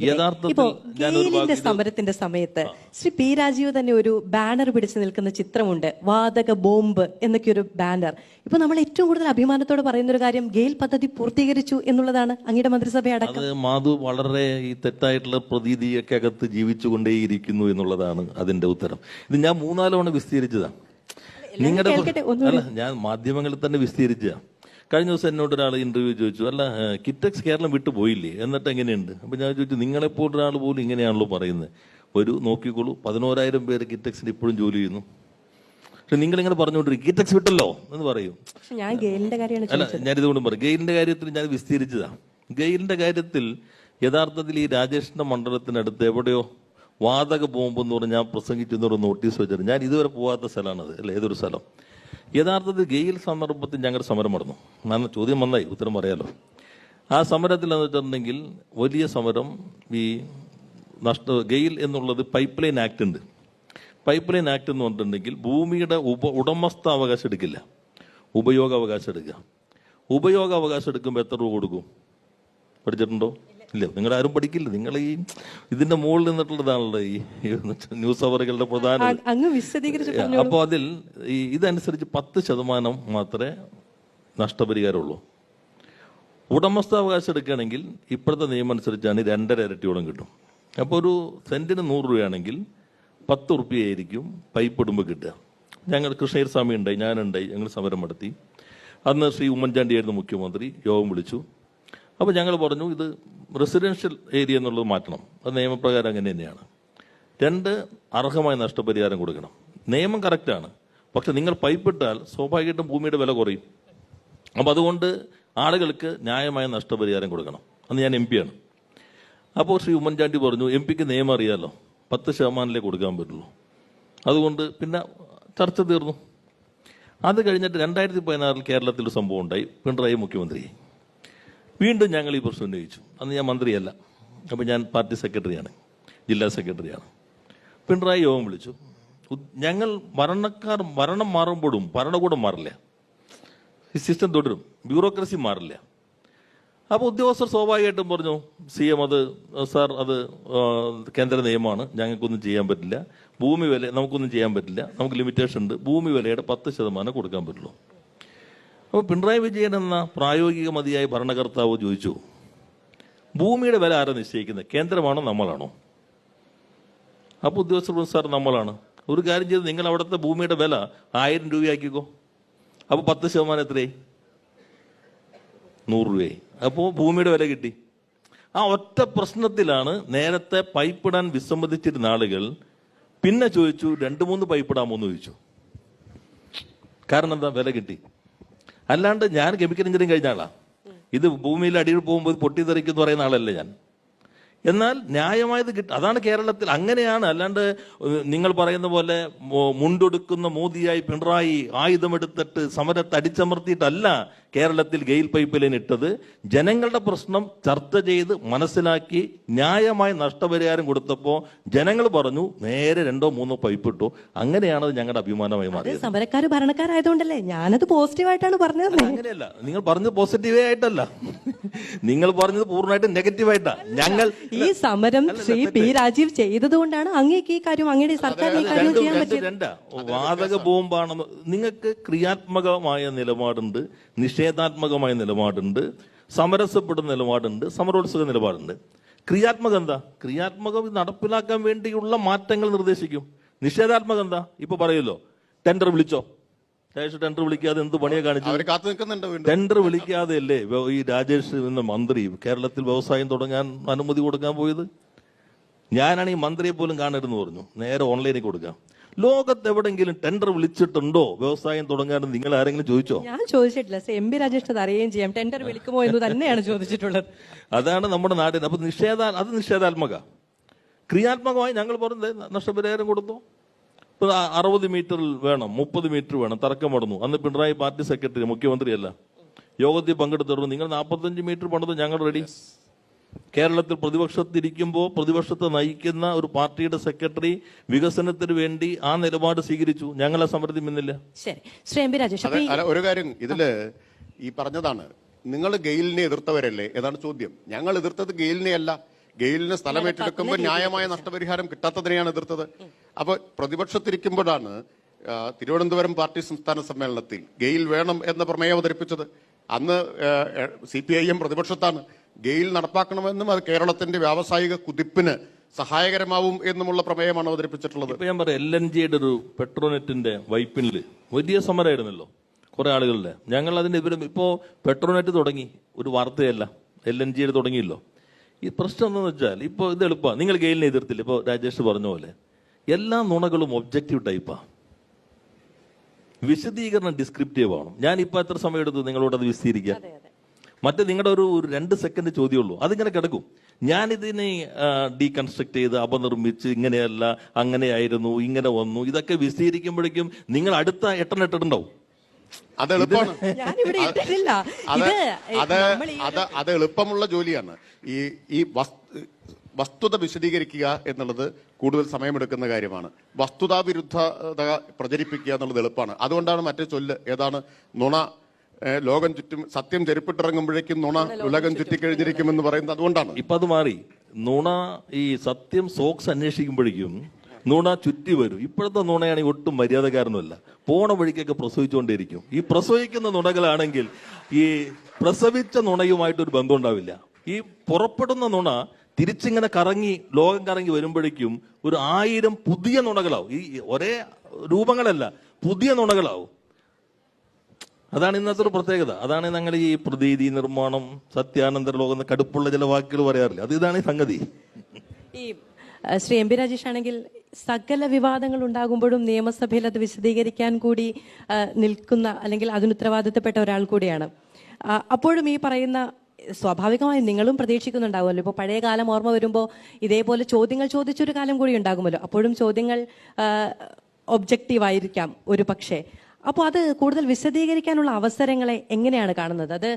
യഥാർത്ഥത്തിൽ സമരത്തിന്റെ സമയത്ത് ശ്രീ പി രാജീവ് തന്നെ ഒരു ബാനർ പിടിച്ചു നിൽക്കുന്ന ചിത്രമുണ്ട്, വാതക ബോംബ് എന്നൊക്കെ ഒരു ബാനർ. ഇപ്പൊ നമ്മൾ ഏറ്റവും കൂടുതൽ അഭിമാനത്തോടെ പറയുന്ന ഒരു കാര്യം ഗെയിൽ പദ്ധതി പൂർത്തീകരിച്ചു എന്നുള്ളതാണ്. അങ്ങയുടെ മന്ത്രിസഭ അടക്കം അത് മാധു വളരെ ഈ തെറ്റായിട്ടുള്ള പ്രതീതിയൊക്കെ അകത്ത് ജീവിച്ചുകൊണ്ടേയിരിക്കുന്നു എന്നുള്ളതാണ് അതിന്റെ ഉത്തരം. ഇത് ഞാൻ 3-4 തവണ വിസ്തീരിച്ചതാണ്. അല്ല, ഞാൻ മാധ്യമങ്ങളിൽ തന്നെ വിസ്തീരിച്ച. കഴിഞ്ഞ ദിവസം എന്നോട് ഒരാൾ ഇന്റർവ്യൂ ചോദിച്ചു, അല്ല കിറ്റക്സ് കേരളം വിട്ടു പോയില്ലേ, എന്നിട്ട് എങ്ങനെയുണ്ട്? അപ്പൊ ഞാൻ ചോദിച്ചു, നിങ്ങളെപ്പോലൊരാൾ പോലും ഇങ്ങനെയാണല്ലോ പറയുന്നത്. നോക്കിക്കോളൂ, 11,000 പേര് കിറ്റക്സിന് ഇപ്പോഴും ജോലി ചെയ്യുന്നു. പക്ഷെ നിങ്ങളിങ്ങനെ പറഞ്ഞുകൊണ്ടിരിക്കും കിറ്റക്സ് വിട്ടല്ലോ എന്ന് പറയും. അല്ല, ഞാനിതുകൊണ്ടും പറയും, ഗെയിലിന്റെ കാര്യത്തിൽ ഞാൻ വിസ്തീരിച്ചതാ. ഗെയിലിന്റെ കാര്യത്തിൽ യഥാർത്ഥത്തിൽ ഈ രാജേഷിന്റെ മണ്ഡലത്തിനടുത്ത് എവിടെയോ വാതക ബോംബ് എന്ന് പറഞ്ഞ് ഞാൻ പ്രസംഗിച്ചെന്നൊരു നോട്ടീസ് വെച്ചിട്ട് ഞാൻ ഇതുവരെ പോകാത്ത സ്ഥലമാണത്. അല്ല, ഏതൊരു സ്ഥലം. യഥാർത്ഥത്തിൽ ഗെയിൽ സന്ദർഭത്തിൽ ഞങ്ങൾ സമരം നടന്നു. ചോദ്യം വന്നായി, ഉത്തരം പറയാലോ. ആ സമരത്തിൽ എന്ന് വെച്ചിട്ടുണ്ടെങ്കിൽ വലിയ സമരം. ഈ ഗെയിൽ എന്നുള്ളത് പൈപ്പ് ലൈൻ ആക്ട് ഉണ്ട്. പൈപ്പ് ലൈൻ ആക്ട് എന്ന് പറഞ്ഞിട്ടുണ്ടെങ്കിൽ ഭൂമിയുടെ ഉടമസ്ഥാവകാശം എടുക്കില്ല, ഉപയോഗാവകാശം എടുക്കുക. ഉപയോഗാവകാശം എടുക്കുമ്പോൾ എത്ര രൂപ കൊടുക്കും? പഠിച്ചിട്ടുണ്ടോ? ഇല്ല, നിങ്ങളാരും പഠിക്കില്ല. നിങ്ങൾ ഈ ഇതിന്റെ മുകളിൽ നിന്നിട്ടുള്ളതാണല്ലോ ഈ ന്യൂസ് അവറുകളുടെ പ്രധാന. അപ്പോൾ അതിൽ ഇതനുസരിച്ച് 10% മാത്രമേ നഷ്ടപരിഹാരമുള്ളൂ. ഉടമസ്ഥാവകാശം എടുക്കുകയാണെങ്കിൽ ഇപ്പോഴത്തെ നിയമം അനുസരിച്ചാണ് 2.5 ഇരട്ടിയോളം കിട്ടും. അപ്പോൾ ഒരു സെന്റിന് 100 രൂപയാണെങ്കിൽ 10 റുപ്യയായിരിക്കും പൈപ്പ് ഇടുമ്പോൾ കിട്ടുക. ഞങ്ങൾ കൃഷ്ണയ്യർ സ്വാമി ഉണ്ടായി, ഞാനുണ്ടായി, ഞങ്ങൾ സമരം നടത്തി. അന്ന് ശ്രീ ഉമ്മൻചാണ്ടിയായിരുന്നു മുഖ്യമന്ത്രി. യോഗം വിളിച്ചു. അപ്പോൾ ഞങ്ങൾ പറഞ്ഞു, ഇത് റെസിഡൻഷ്യൽ ഏരിയ എന്നുള്ളത് മാറ്റണം. അത് നിയമപ്രകാരം അങ്ങനെ തന്നെയാണ്. 2, അർഹമായ നഷ്ടപരിഹാരം കൊടുക്കണം. നിയമം കറക്റ്റാണ്. പക്ഷെ നിങ്ങൾ പൈപ്പിട്ടാൽ സ്വാഭാവികമായിട്ടും ഭൂമിയുടെ വില കുറയും. അപ്പം അതുകൊണ്ട് ആളുകൾക്ക് ന്യായമായ നഷ്ടപരിഹാരം കൊടുക്കണം. അന്ന് ഞാൻ MP ആണ്. അപ്പോൾ ശ്രീ ഉമ്മൻചാണ്ടി പറഞ്ഞു, MP-ക്ക് നിയമം അറിയാമല്ലോ, 10% കൊടുക്കാൻ പറ്റുള്ളൂ. അതുകൊണ്ട് പിന്നെ ചർച്ച തീർന്നു. അത് കഴിഞ്ഞിട്ട് 2016 കേരളത്തിൽ ഒരു സംഭവം ഉണ്ടായി. പിണറായി മുഖ്യമന്ത്രി. വീണ്ടും ഞങ്ങൾ ഈ പ്രശ്നം ഉന്നയിച്ചു. അന്ന് ഞാൻ മന്ത്രിയല്ല, അപ്പം ഞാൻ പാർട്ടി സെക്രട്ടറിയാണ്, ജില്ലാ സെക്രട്ടറിയാണ്. പിണറായി യോഗം വിളിച്ചു. ഞങ്ങൾ ഭരണം മാറുമ്പോഴും ഭരണകൂടം മാറില്ല, ഈ സിസ്റ്റം തുടരും, ബ്യൂറോക്രസി മാറില്ല. അപ്പോൾ ഉദ്യോഗസ്ഥർ സ്വാഭാവികമായിട്ടും പറഞ്ഞു, CM സാർ അത് കേന്ദ്ര നിയമമാണ്, ഞങ്ങൾക്കൊന്നും ചെയ്യാൻ പറ്റില്ല. ഭൂമി വില നമുക്കൊന്നും ചെയ്യാൻ പറ്റില്ല, നമുക്ക് ലിമിറ്റേഷൻ ഉണ്ട്. ഭൂമി വിലയുടെ 10% കൊടുക്കാൻ പറ്റുള്ളൂ. അപ്പോൾ പിണറായി വിജയൻ എന്ന പ്രായോഗിക മതിയായ ഭരണകർത്താവ് ചോദിച്ചു, ഭൂമിയുടെ വില ആരാ നിശ്ചയിക്കുന്നത്, കേന്ദ്രമാണോ നമ്മളാണോ? അപ്പോൾ ഉദ്യോഗസ്ഥർ സാർ നമ്മളാണ്. ഒരു കാര്യം ചെയ്ത് നിങ്ങൾ അവിടുത്തെ ഭൂമിയുടെ വില 1000 രൂപയാക്കിക്കോ. അപ്പോൾ 10% എത്രയായി? 100 രൂപയായി. അപ്പോൾ ഭൂമിയുടെ വില കിട്ടി. ആ ഒറ്റ പ്രശ്നത്തിലാണ് നേരത്തെ പൈപ്പിടാൻ വിസമ്മതിച്ചിരുന്ന ആളുകൾ പിന്നെ ചോദിച്ചു, 2-3 പൈപ്പിടാമോ എന്ന് ചോദിച്ചു. കാരണം എന്താ? വില കിട്ടി. അല്ലാണ്ട് ഞാൻ കെമിക്കൽ എഞ്ചിനീയറിംഗ് കഴിഞ്ഞ ആളാ. ഇത് ഭൂമിയിൽ അടിയിൽ പോകുമ്പോൾ പൊട്ടിത്തെറിക്കുന്നു പറയുന്ന ആളല്ലേ ഞാൻ. എന്നാൽ ന്യായമായത് കിട്ടും. അതാണ് കേരളത്തിൽ, അങ്ങനെയാണ്. അല്ലാണ്ട് നിങ്ങൾ പറയുന്ന പോലെ മുണ്ടൊടുക്കുന്ന മോദിയായി പിണറായി ആയുധമെടുത്തിട്ട് സമരത്തെ അടിച്ചമർത്തിയിട്ടല്ല കേരളത്തിൽ ഗെയിൽ പൈപ്പ് ലൈൻ ഇട്ടത്. ജനങ്ങളുടെ പ്രശ്നം ചർച്ച ചെയ്ത് മനസ്സിലാക്കി ന്യായമായ നഷ്ടപരിഹാരം കൊടുത്തപ്പോൾ ജനങ്ങൾ പറഞ്ഞു, നേരെ 2-3 പൈപ്പ് ഇട്ടു. അങ്ങനെയാണ് ഞങ്ങളുടെ അഭിമാനമായി മാറിയത്. സമരക്കാർ ഭരണക്കാരായതുകൊണ്ടല്ലേ? ഞാനത് പോസിറ്റീവായിട്ടാണ് പറഞ്ഞത്. അങ്ങനെയല്ല, നിങ്ങൾ പറഞ്ഞത് പോസിറ്റീവേ ആയിട്ടല്ല, നിങ്ങൾ പറഞ്ഞത് പൂർണ്ണമായിട്ട് നെഗറ്റീവായിട്ടാ. ഞങ്ങൾ ഈ സമരം ശ്രീ പി രാജീവ് ചെയ്തതുകൊണ്ടാണ് അങ്ങേക്ക് ഈ കാര്യം, അങ്ങയുടെ സർക്കാരിന് ഈ കാര്യം ചെയ്യാൻ പറ്റിയത്. വാതക ബോംബാണെന്ന് നിങ്ങൾക്ക് ക്രിയാത്മകമായ നിലപാടുണ്ട്, നിഷേധാത്മകമായ നിലപാടുണ്ട്, സമരസപ്പെടുന്ന നിലപാടുണ്ട്, സമരോത്സുക നിലപാടുണ്ട്. ക്രിയാത്മകം എന്താ? ക്രിയാത്മകം നടപ്പിലാക്കാൻ വേണ്ടിയുള്ള മാറ്റങ്ങൾ നിർദ്ദേശിക്കും. നിഷേധാത്മകം എന്താ? ഇപ്പൊ പറയുമല്ലോ, ടെൻഡർ വിളിച്ചോ, ടെൻഡർ വിളിക്കാതെ എന്ത് പണിയെ കാണിച്ചു? ടെൻഡർ വിളിക്കാതെ അല്ലേ ഈ രാജേഷ് എന്ന മന്ത്രി കേരളത്തിൽ വ്യവസായം തുടങ്ങാൻ അനുമതി കൊടുക്കാൻ പോയത്? ഞാനാണ് ഈ മന്ത്രിയെ പോലും കാണരുതെന്ന് പറഞ്ഞു, നേരെ ഓൺലൈനിൽ കൊടുക്കാം. ലോകത്ത് എവിടെങ്കിലും ടെൻഡർ വിളിച്ചിട്ടുണ്ടോ വ്യവസായം തുടങ്ങാൻ? നിങ്ങൾ ആരെങ്കിലും ചോദിച്ചോ? ഞാൻ ചോദിച്ചിട്ടില്ല. MP രാജേഷ് അത് അറിയുകയും ചെയ്യാം, ടെൻഡർ വിളിക്കുമോ എന്ന് തന്നെയാണ് ചോദിച്ചിട്ടുള്ളത്. അതാണ് നമ്മുടെ നാടിന്. അപ്പൊ അത് നിഷേധാത്മക. ക്രിയാത്മകമായി ഞങ്ങൾ പറഞ്ഞത് നഷ്ടപരിഹാരം കൊടുത്തു. 60 മീറ്ററിൽ വേണം, 30 മീറ്റർ വേണം, തർക്കം നടന്നു. അന്ന് പിണറായി പാർട്ടി സെക്രട്ടറി, മുഖ്യമന്ത്രിയല്ല. യോഗത്തിൽ പങ്കെടുത്തിരുന്നു. നിങ്ങൾ 45 മീറ്റർ പണിത് ഞങ്ങൾ റെഡി. കേരളത്തിൽ പ്രതിപക്ഷത്തിരിക്കുമ്പോൾ പ്രതിപക്ഷത്തെ നയിക്കുന്ന ഒരു പാർട്ടിയുടെ സെക്രട്ടറി വികസനത്തിന് വേണ്ടി ആ നിലപാട് സ്വീകരിച്ചു. ഞങ്ങളെ സമരത്തിൽ നിന്നില്ല. ശരി, ശ്രീ എം പി രാജേഷ്, അപ്പൊ അല്ല, ഒരു കാര്യം ഇതില് ഈ പറഞ്ഞതാണ്, നിങ്ങൾ ഗെയിലിനെ എതിർത്തവരല്ലേ എന്നാണ് ചോദ്യം. ഞങ്ങൾ എതിർത്തത് ഗെയിലിനെ അല്ല. ഗെയിലിന് സ്ഥലം ഏറ്റെടുക്കുമ്പോൾ ന്യായമായ നഷ്ടപരിഹാരം കിട്ടാത്തതിനെയാണ് എതിർത്തത്. അപ്പൊ പ്രതിപക്ഷത്തിരിക്കുമ്പോഴാണ് തിരുവനന്തപുരം പാർട്ടി സംസ്ഥാന സമ്മേളനത്തിൽ ഗെയിൽ വേണം എന്ന പ്രമേയം അവതരിപ്പിച്ചത്. അന്ന് CPIM പ്രതിപക്ഷത്താണ്. ഗെയിൽ നടപ്പാക്കണമെന്നും അത് കേരളത്തിന്റെ വ്യാവസായിക കുതിപ്പിന് സഹായകരമാവും എന്നുമുള്ള പ്രമേയമാണ് അവതരിപ്പിച്ചിട്ടുള്ളത്. ഇപ്പൊ ഞാൻ പറയാം, LNGയുടെ ഒരു പെട്രോനെറ്റിന്റെ വൈപ്പിനില് വലിയ സമരമായിരുന്നല്ലോ കുറെ ആളുകളുടെ. ഞങ്ങൾ അതിന്റെ ഇപ്പോ പെട്രോനെറ്റ് തുടങ്ങി, ഒരു വാർത്തയല്ല, LNGയുടെ തുടങ്ങിയല്ലോ. ഈ പ്രശ്നം എന്താണെന്ന് വെച്ചാൽ ഇപ്പോൾ ഇത് എളുപ്പമാണ്. നിങ്ങൾ ഗെയിലിനെ എതിർത്തില്ല. ഇപ്പോൾ രാജേഷ് പറഞ്ഞ പോലെ എല്ലാ നുണകളും ഒബ്ജക്റ്റീവ് ടൈപ്പാ, വിശദീകരണം ഡിസ്ക്രിപ്റ്റീവ് ആണ്. ഞാൻ ഇപ്പൊ എത്ര സമയം എടുത്തു നിങ്ങളോട് അത് വിശദീകരിക്കാം? മറ്റേ നിങ്ങളുടെ ഒരു 2 സെക്കൻഡ് ചോദ്യമുള്ളൂ, അതിങ്ങനെ കിടക്കും. ഞാനിതിനെ ഡീകൺസ്ട്രക്ട് ചെയ്ത് അപനിർമ്മിച്ച് ഇങ്ങനെയല്ല, അങ്ങനെയായിരുന്നു, ഇങ്ങനെ വന്നു, ഇതൊക്കെ വിശദീകരിക്കുമ്പോഴേക്കും നിങ്ങൾ അടുത്ത 8 ഇട്ടിട്ടുണ്ടാവും. അത് എളുപ്പമാണ്. ഞാനിവിടെ ഇട്ടിട്ടില്ല. അത് എളുപ്പമുള്ള ജോലിയാണ്. ഈ വസ്തുത വിശദീകരിക്കുക എന്നുള്ളത് കൂടുതൽ സമയമെടുക്കുന്ന കാര്യമാണ്. വസ്തുതാവിരുദ്ധത പ്രചരിപ്പിക്കുക എന്നുള്ളത് എളുപ്പമാണ്. അതുകൊണ്ടാണ് മറ്റേ ചൊല്ല് ഏതാണ്, നുണ ലോകം ചുറ്റും, സത്യം ചെരുപ്പിട്ടിറങ്ങുമ്പോഴേക്കും നുണ ഉലകം ചുറ്റിക്കഴിഞ്ഞിരിക്കുമെന്ന് പറയുന്നത് അതുകൊണ്ടാണ്. ഇപ്പൊ അത് മാറി. നുണ ഈ സത്യം സോക്സ് അന്വേഷിക്കുമ്പോഴേക്കും നുണ ചുറ്റി വരും. ഇപ്പോഴത്തെ നുണയാണെങ്കിൽ ഒട്ടും മര്യാദക്കാരനുമല്ല, പോണ വഴിക്കൊക്കെ പ്രസവിച്ചുകൊണ്ടേയിരിക്കും. ഈ പ്രസവിക്കുന്ന നുണകളാണെങ്കിൽ ഈ പ്രസവിച്ച നുണയുമായിട്ടൊരു ബന്ധം ഉണ്ടാവില്ല. ഈ പുറപ്പെടുന്ന നുണ തിരിച്ചിങ്ങനെ കറങ്ങി ലോകം കറങ്ങി വരുമ്പോഴേക്കും ഒരു 1000 പുതിയ നുണകളാവും. ഈ ഒരേ രൂപങ്ങളല്ല, പുതിയ നുണകളാവും. അതാണ് ഇന്നത്തെ ഒരു പ്രത്യേകത. അതാണ് ഞങ്ങൾ ഈ പ്രതീതി, നിർമ്മാണം, സത്യാനന്തര ലോകം എന്ന കടുപ്പുള്ള ചില വാക്കുകൾ പറയാറില്ല. ഇതാണ് ഈ സംഗതി. ഈ ശ്രീ എം പി രാജേഷ് ആണെങ്കിൽ സകല വിവാദങ്ങൾ ഉണ്ടാകുമ്പോഴും നിയമസഭയിൽ അത് വിശദീകരിക്കാൻ കൂടി നിൽക്കുന്ന, അല്ലെങ്കിൽ അതിന് ഉത്തരവാദിത്തപ്പെട്ട ഒരാൾ കൂടിയാണ്. അപ്പോഴും ഈ പറയുന്ന, സ്വാഭാവികമായും നിങ്ങളും പ്രതീക്ഷിക്കുന്നുണ്ടാവുമല്ലോ, ഇപ്പോൾ പഴയ കാലം ഓർമ്മ വരുമ്പോൾ ഇതേപോലെ ചോദ്യങ്ങൾ ചോദിച്ചൊരു കാലം കൂടി ഉണ്ടാകുമല്ലോ. അപ്പോഴും ചോദ്യങ്ങൾ ഒബ്ജക്റ്റീവ് ആയിരിക്കാം ഒരു പക്ഷേ. അപ്പോൾ അത് കൂടുതൽ വിശദീകരിക്കാനുള്ള അവസരങ്ങളെ എങ്ങനെയാണ് കാണുന്നത്? അത്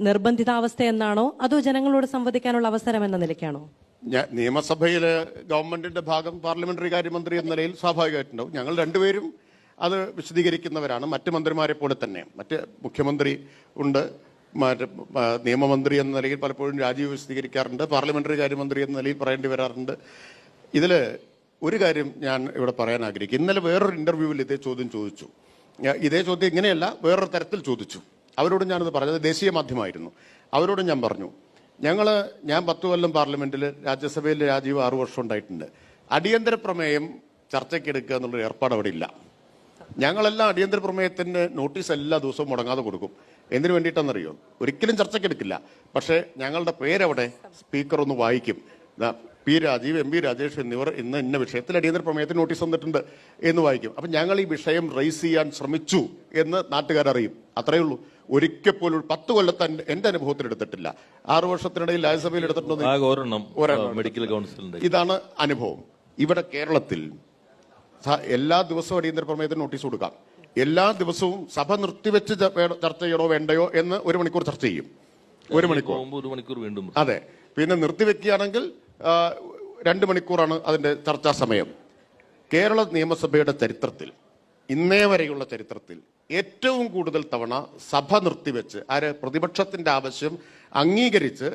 നിർബന്ധിതാവസ്ഥ എന്നാണോ, അതോ ജനങ്ങളോട് സംവദിക്കാനുള്ള അവസരം എന്ന നിലയ്ക്കാണോ? നിയമസഭയിലെ ഗവൺമെന്റിന്റെ ഭാഗം പാർലമെന്ററി കാര്യമന്ത്രി എന്ന നിലയിൽ സ്വാഭാവികമായിട്ടുണ്ടാവും. ഞങ്ങൾ രണ്ടുപേരും അത് വിശദീകരിക്കുന്നവരാണ്. മറ്റ് മന്ത്രിമാരെ പോലെ തന്നെ മറ്റ് മുഖ്യമന്ത്രി ഉണ്ട്, മറ്റ് നിയമമന്ത്രി എന്ന നിലയിൽ പലപ്പോഴും രാജീവ് വിശദീകരിക്കാറുണ്ട്, പാർലമെന്ററി കാര്യമന്ത്രി എന്ന നിലയിൽ പറയേണ്ടി വരാറുണ്ട്. ഇതിൽ ഒരു കാര്യം ഞാൻ ഇവിടെ പറയാൻ ആഗ്രഹിക്കും. ഇന്നലെ വേറൊരു ഇന്റർവ്യൂവിൽ ഇതേ ചോദ്യം ചോദിച്ചു. ഇതേ ചോദ്യം ഇങ്ങനെയല്ല, വേറൊരു തരത്തിൽ ചോദിച്ചു. അവരോട് ഞാനത് പറഞ്ഞത് ദേശീയ മാധ്യമമായിരുന്നു. അവരോട് ഞാൻ പറഞ്ഞു, ഞാൻ 10 കൊല്ലം പാർലമെന്റിൽ, രാജ്യസഭയിൽ രാജീവ് 6 വർഷം ഉണ്ടായിട്ടുണ്ട്. അടിയന്തര പ്രമേയം ചർച്ചയ്ക്കെടുക്കുക എന്നുള്ളൊരു ഏർപ്പാട് അവിടെ ഇല്ല. ഞങ്ങളെല്ലാം അടിയന്തര പ്രമേയത്തിന്റെ നോട്ടീസ് എല്ലാ ദിവസവും മുടങ്ങാതെ കൊടുക്കും. എന്തിനു വേണ്ടിയിട്ടെന്നറിയോ? ഒരിക്കലും ചർച്ചയ്ക്കെടുക്കില്ല, പക്ഷേ ഞങ്ങളുടെ പേരവിടെ സ്പീക്കർ ഒന്ന് വായിക്കും. P Rajeev, M P Rajesh എന്നിവർ ഇന്ന വിഷയത്തിൽ അടിയന്തര പ്രമേയത്തിന് നോട്ടീസ് വന്നിട്ടുണ്ട് എന്ന് വായിക്കും. അപ്പം ഞങ്ങൾ ഈ വിഷയം റൈസ് ചെയ്യാൻ ശ്രമിച്ചു എന്ന് നാട്ടുകാരറിയും. അത്രയേ ഉള്ളൂ. ഒരിക്കൽ പോലും 10 കൊല്ലത്തെ എന്റെ അനുഭവത്തിൽ എടുത്തിട്ടില്ല. 6 വർഷത്തിനിടയിൽ രാജ്യസഭയിൽ എടുത്തിട്ടുണ്ടോ? മെഡിക്കൽ കൗൺസിലിന്റെ ഇതാണ് അനുഭവം. ഇവിടെ കേരളത്തിൽ എല്ലാ ദിവസവും അടിയന്തര പ്രമേയത്തിന് നോട്ടീസ് കൊടുക്കാം. എല്ലാ ദിവസവും സഭ നിർത്തിവെച്ച് ചർച്ച ചെയ്യണോ വേണ്ടയോ എന്ന് 1 മണിക്കൂർ ചർച്ച ചെയ്യും. 1 മണിക്കൂർ വീണ്ടും. അതെ, പിന്നെ നിർത്തിവെക്കുകയാണെങ്കിൽ 2 മണിക്കൂറാണ് അതിന്റെ ചർച്ചാ സമയം. കേരള നിയമസഭയുടെ ചരിത്രത്തിൽ, ഇന്നേ വരെയുള്ള ചരിത്രത്തിൽ ഏറ്റവും കൂടുതൽ തവണ സഭ നിർത്തിവെച്ച് പ്രതിപക്ഷത്തിന്റെ ആവശ്യം അംഗീകരിച്ച്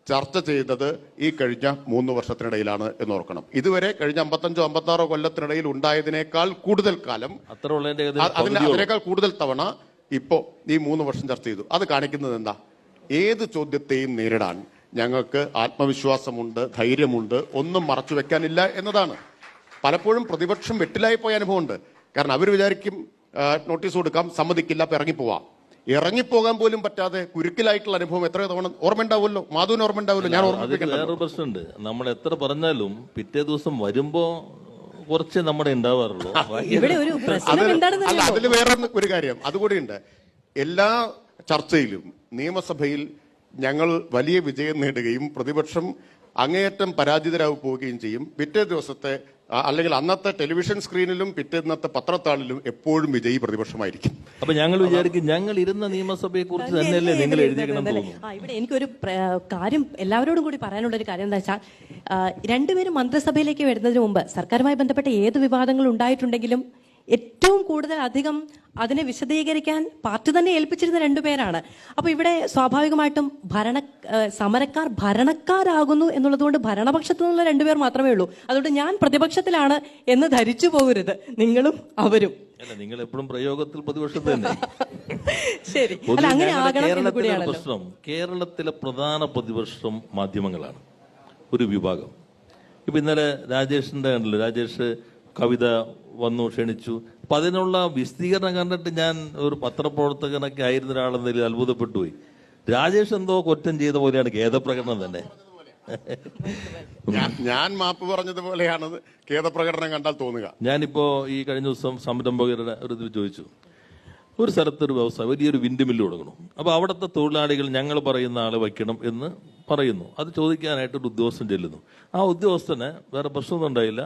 ചർച്ച ചെയ്തത് ഈ കഴിഞ്ഞ 3 വർഷത്തിനിടയിലാണ് എന്ന് ഓർക്കണം. ഇതുവരെ കഴിഞ്ഞ 55-56 കൊല്ലത്തിനിടയിൽ ഉണ്ടായതിനേക്കാൾ കൂടുതൽ കാലം, അതിനേക്കാൾ കൂടുതൽ തവണ ഇപ്പോ ഈ 3 വർഷം ചർച്ച ചെയ്തു. അത് കാണിക്കുന്നത് എന്താ? ഏത് ചോദ്യത്തെയും നേരിടാൻ ഞങ്ങൾക്ക് ആത്മവിശ്വാസമുണ്ട്, ധൈര്യമുണ്ട്, ഒന്നും മറച്ചു വെക്കാനില്ല എന്നതാണ്. പലപ്പോഴും പ്രതിപക്ഷം വെട്ടിലായി പോയ അനുഭവമുണ്ട്. കാരണം അവർ വിചാരിക്കും നോട്ടീസ് കൊടുക്കാം, സമ്മതിക്കില്ല, അപ്പൊ ഇറങ്ങിപ്പോകാൻ പോലും പറ്റാതെ കുരുക്കിലായിട്ടുള്ള അനുഭവം എത്ര തവണ ഓർമ്മ ഉണ്ടാവുമല്ലോ. മാധുവിന് ഓർമ്മ ഉണ്ടാവുമല്ലോ. ഞാൻ വേറൊരു പ്രശ്നമുണ്ട്. നമ്മൾ എത്ര പറഞ്ഞാലും പിറ്റേ ദിവസം വരുമ്പോ കുറച്ച് നമ്മുടെ ഉണ്ടാവാറുള്ളൂ. അതിൽ വേറെ ഒരു കാര്യം അതുകൂടിയുണ്ട്. എല്ലാ ചർച്ചയിലും നിയമസഭയിൽ ഞങ്ങൾ വലിയ വിജയം നേടുകയും പ്രതിപക്ഷം അങ്ങേയറ്റം പരാജിതരായി പോവുകയും ചെയ്യും. പിറ്റേ ദിവസത്തെ അല്ലെങ്കിൽ അന്നത്തെ ടെലിവിഷൻ സ്ക്രീനിലും പിറ്റേന്നത്തെ പത്രത്താളിലും എപ്പോഴും വിജയി പ്രതിപക്ഷമായിരിക്കും. അപ്പൊ ഞങ്ങൾ വിചാരിക്കും ഞങ്ങൾ ഇരുന്ന നിയമസഭയെ കുറിച്ച് തന്നെയല്ലേ നിങ്ങൾ എഴുതിയേക്കണം തോന്നുന്നു. ഇവിടെ എനിക്കൊരു കാര്യം എല്ലാവരോടും കൂടി പറയാനുള്ള ഒരു കാര്യം എന്താ വെച്ചാൽ, രണ്ടുപേരും മന്ത്രിസഭയിലേക്ക് വരുന്നതിന് മുമ്പ് സർക്കാരുമായി ബന്ധപ്പെട്ട ഏത് വിവാദങ്ങൾ ഉണ്ടായിട്ടുണ്ടെങ്കിലും ഏറ്റവും കൂടുതൽ അധികം അതിനെ വിശദീകരിക്കാൻ പാർട്ടി തന്നെ ഏൽപ്പിച്ചിരുന്ന രണ്ടുപേരാണ്. അപ്പൊ ഇവിടെ സ്വാഭാവികമായിട്ടും സമരക്കാർ ഭരണക്കാരാകുന്നു എന്നുള്ളതുകൊണ്ട് ഭരണപക്ഷത്തു നിന്നുള്ള രണ്ടുപേർ മാത്രമേ ഉള്ളൂ. അതുകൊണ്ട് ഞാൻ പ്രതിപക്ഷത്തിലാണ് എന്ന് ധരിച്ചു പോകരുത് നിങ്ങളും അവരും. അല്ല, നിങ്ങൾ എപ്പോഴും പ്രയോഗത്തിൽ പ്രതിപക്ഷത്ത് തന്നെ. ശരി, അല്ല അങ്ങനെ ആകണം എന്ന് കൂടിയാണല്ലോ. പ്രശ്നം കേരളത്തിലെ പ്രധാന പ്രതിപക്ഷം മാധ്യമങ്ങളാണ്, ഒരു വിഭാഗം. ഇപ്പൊ ഇന്നലെ രാജേഷിന്റെ കണ്ടല്ലോ, രാജേഷ് കവിത വന്നു ക്ഷണിച്ചു. അപ്പൊ അതിനുള്ള വിശദീകരണം കണ്ടിട്ട് ഞാൻ ഒരു പത്രപ്രവർത്തകനൊക്കെ ആയിരുന്ന ഒരാളെന്നതിൽ അത്ഭുതപ്പെട്ടു പോയി. രാജേഷ് എന്തോ കുറ്റം ചെയ്ത പോലെയാണ് ഖേദപ്രകടനം തന്നെ. ഞാൻ മാപ്പ് പറഞ്ഞതുപോലെയാണ് ഖേദപ്രകടനം കണ്ടാൽ തോന്നുക. ഞാനിപ്പോ ഈ കഴിഞ്ഞ ദിവസം സംരംഭകരുടെ ഒരു ഇത് ചോദിച്ചു, ഒരു സ്ഥലത്തൊരു വ്യവസായം വലിയൊരു വിൻഡ് മില്ല് തുടങ്ങണം. അപ്പോൾ അവിടുത്തെ തൊഴിലാളികൾ ഞങ്ങൾ പറയുന്ന ആളെ വയ്ക്കണം എന്ന് പറയുന്നു. അത് ചോദിക്കാനായിട്ടൊരു ഉദ്യോഗസ്ഥൻ ചെല്ലുന്നു. ആ ഉദ്യോഗസ്ഥന് വേറെ പ്രശ്നമൊന്നും ഉണ്ടായില്ല,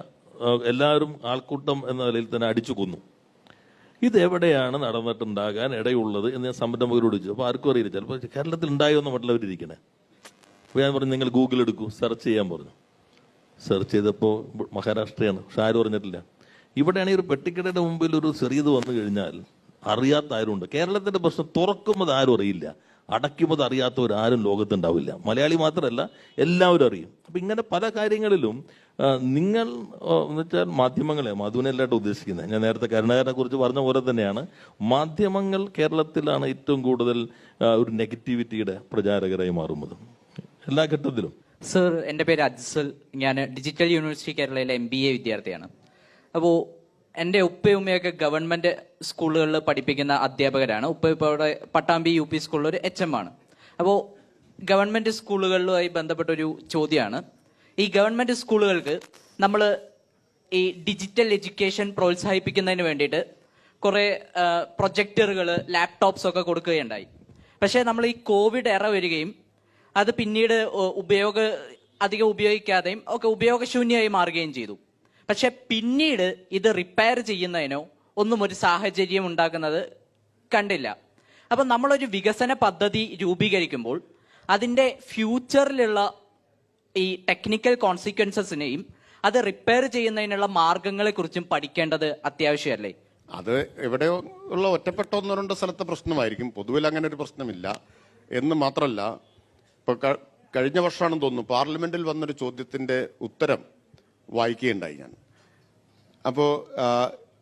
എല്ലാവരും ആൾക്കൂട്ടം എന്ന നിലയിൽ തന്നെ അടിച്ചു കൊന്നു. ഇത് എവിടെയാണ് നടന്നിട്ടുണ്ടാകാൻ ഇടയുള്ളത് എന്ന് ഞാൻ സംരംഭകരോട് ചോദിച്ചു. അപ്പോൾ ആർക്കും അറിയില്ല, ചിലപ്പോൾ കേരളത്തിൽ ഉണ്ടായോ എന്ന് മറ്റുള്ളവരിയ്ക്കണേ. അപ്പോൾ ഞാൻ പറഞ്ഞു നിങ്ങൾ ഗൂഗിൾ എടുക്കൂ, സെർച്ച് ചെയ്യാൻ പറഞ്ഞു. സെർച്ച് ചെയ്തപ്പോൾ മഹാരാഷ്ട്രയാണ്, പക്ഷെ ആരും അറിഞ്ഞിട്ടില്ല. ഇവിടെയാണെങ്കിൽ ഒരു പെട്ടിക്കടയുടെ മുമ്പിൽ ഒരു ചെറിയത് വന്നു കഴിഞ്ഞാൽ അറിയാത്ത ആരുണ്ട്. കേരളത്തിന്റെ പ്രശ്നം തുറക്കുമ്പോൾ ആരും അറിയില്ല, അടയ്ക്കുമ്പോൾ അറിയാത്തവരാരും ലോകത്തുണ്ടാവില്ല. മലയാളി മാത്രമല്ല, എല്ലാവരും അറിയും. അപ്പം ഇങ്ങനെ പല കാര്യങ്ങളിലും നിങ്ങൾ എന്ന് വെച്ചാൽ മാധ്യമങ്ങളെ, മധുവിനെല്ലായിട്ട് ഉദ്ദേശിക്കുന്നത്, ഞാൻ നേരത്തെ കരുണാകരനെ കുറിച്ച് പറഞ്ഞ പോലെ തന്നെയാണ്, മാധ്യമങ്ങൾ കേരളത്തിലാണ് ഏറ്റവും കൂടുതൽ ഒരു നെഗറ്റിവിറ്റിയുടെ പ്രചാരകരായി മാറുന്നത് എല്ലാ ഘട്ടത്തിലും. സർ, എൻ്റെ പേര് അജ്സൽ. ഞാൻ ഡിജിറ്റൽ യൂണിവേഴ്സിറ്റി കേരളയിലെ MBA വിദ്യാർത്ഥിയാണ്. അപ്പോൾ എൻ്റെ ഉപ്പയും ഉമ്മയൊക്കെ ഗവൺമെന്റ് സ്കൂളുകളിൽ പഠിപ്പിക്കുന്ന അധ്യാപകരാണ്. ഉപ്പ ഇപ്പോൾ അവിടെ പട്ടാമ്പി UP സ്കൂളിൽ ഒരു HM ആണ്. അപ്പോൾ ഗവൺമെന്റ് സ്കൂളുകളുമായി ബന്ധപ്പെട്ടൊരു ചോദ്യമാണ്, ഈ ഗവൺമെന്റ് സ്കൂളുകൾക്ക് നമ്മൾ ഈ ഡിജിറ്റൽ എഡ്യൂക്കേഷൻ പ്രോത്സാഹിപ്പിക്കുന്നതിന് വേണ്ടിയിട്ട് കുറേ പ്രൊജക്ടറുകൾ, ലാപ്ടോപ്സ് ഒക്കെ കൊടുക്കുകയുണ്ടായി. പക്ഷേ നമ്മൾ ഈ കോവിഡ് എറ വരികയും അത് പിന്നീട് അധികം ഉപയോഗിക്കാതെയും ഒക്കെ ഉപയോഗശൂന്യമായി മാറുകയും ചെയ്തു. പക്ഷെ പിന്നീട് ഇത് റിപ്പയർ ചെയ്യുന്നതിനോ ഒന്നും ഒരു സാഹചര്യം ഉണ്ടാക്കുന്നത് കണ്ടില്ല. അപ്പം നമ്മളൊരു വികസന പദ്ധതി രൂപീകരിക്കുമ്പോൾ അതിൻ്റെ ഫ്യൂച്ചറിലുള്ള ഈ ടെക്നിക്കൽ കോൺസിക്വൻസസിനെയും അത് റിപ്പയർ ചെയ്യുന്നതിനുള്ള മാർഗങ്ങളെക്കുറിച്ചും പഠിക്കേണ്ടത് അത്യാവശ്യമല്ലേ? അത് എവിടെയോ ഉള്ള ഒറ്റപ്പെട്ട ഒന്ന് രണ്ട് സ്ഥലത്തെ പ്രശ്നമായിരിക്കും, പൊതുവിൽ അങ്ങനെ ഒരു പ്രശ്നമില്ല എന്ന് മാത്രമല്ല. ഇപ്പോൾ കഴിഞ്ഞ വർഷമാണെന്ന് തോന്നുന്നു പാർലമെന്റിൽ വന്നൊരു ചോദ്യത്തിന്റെ ഉത്തരം വായിക്കുകയുണ്ടായി ഞാൻ. അപ്പോൾ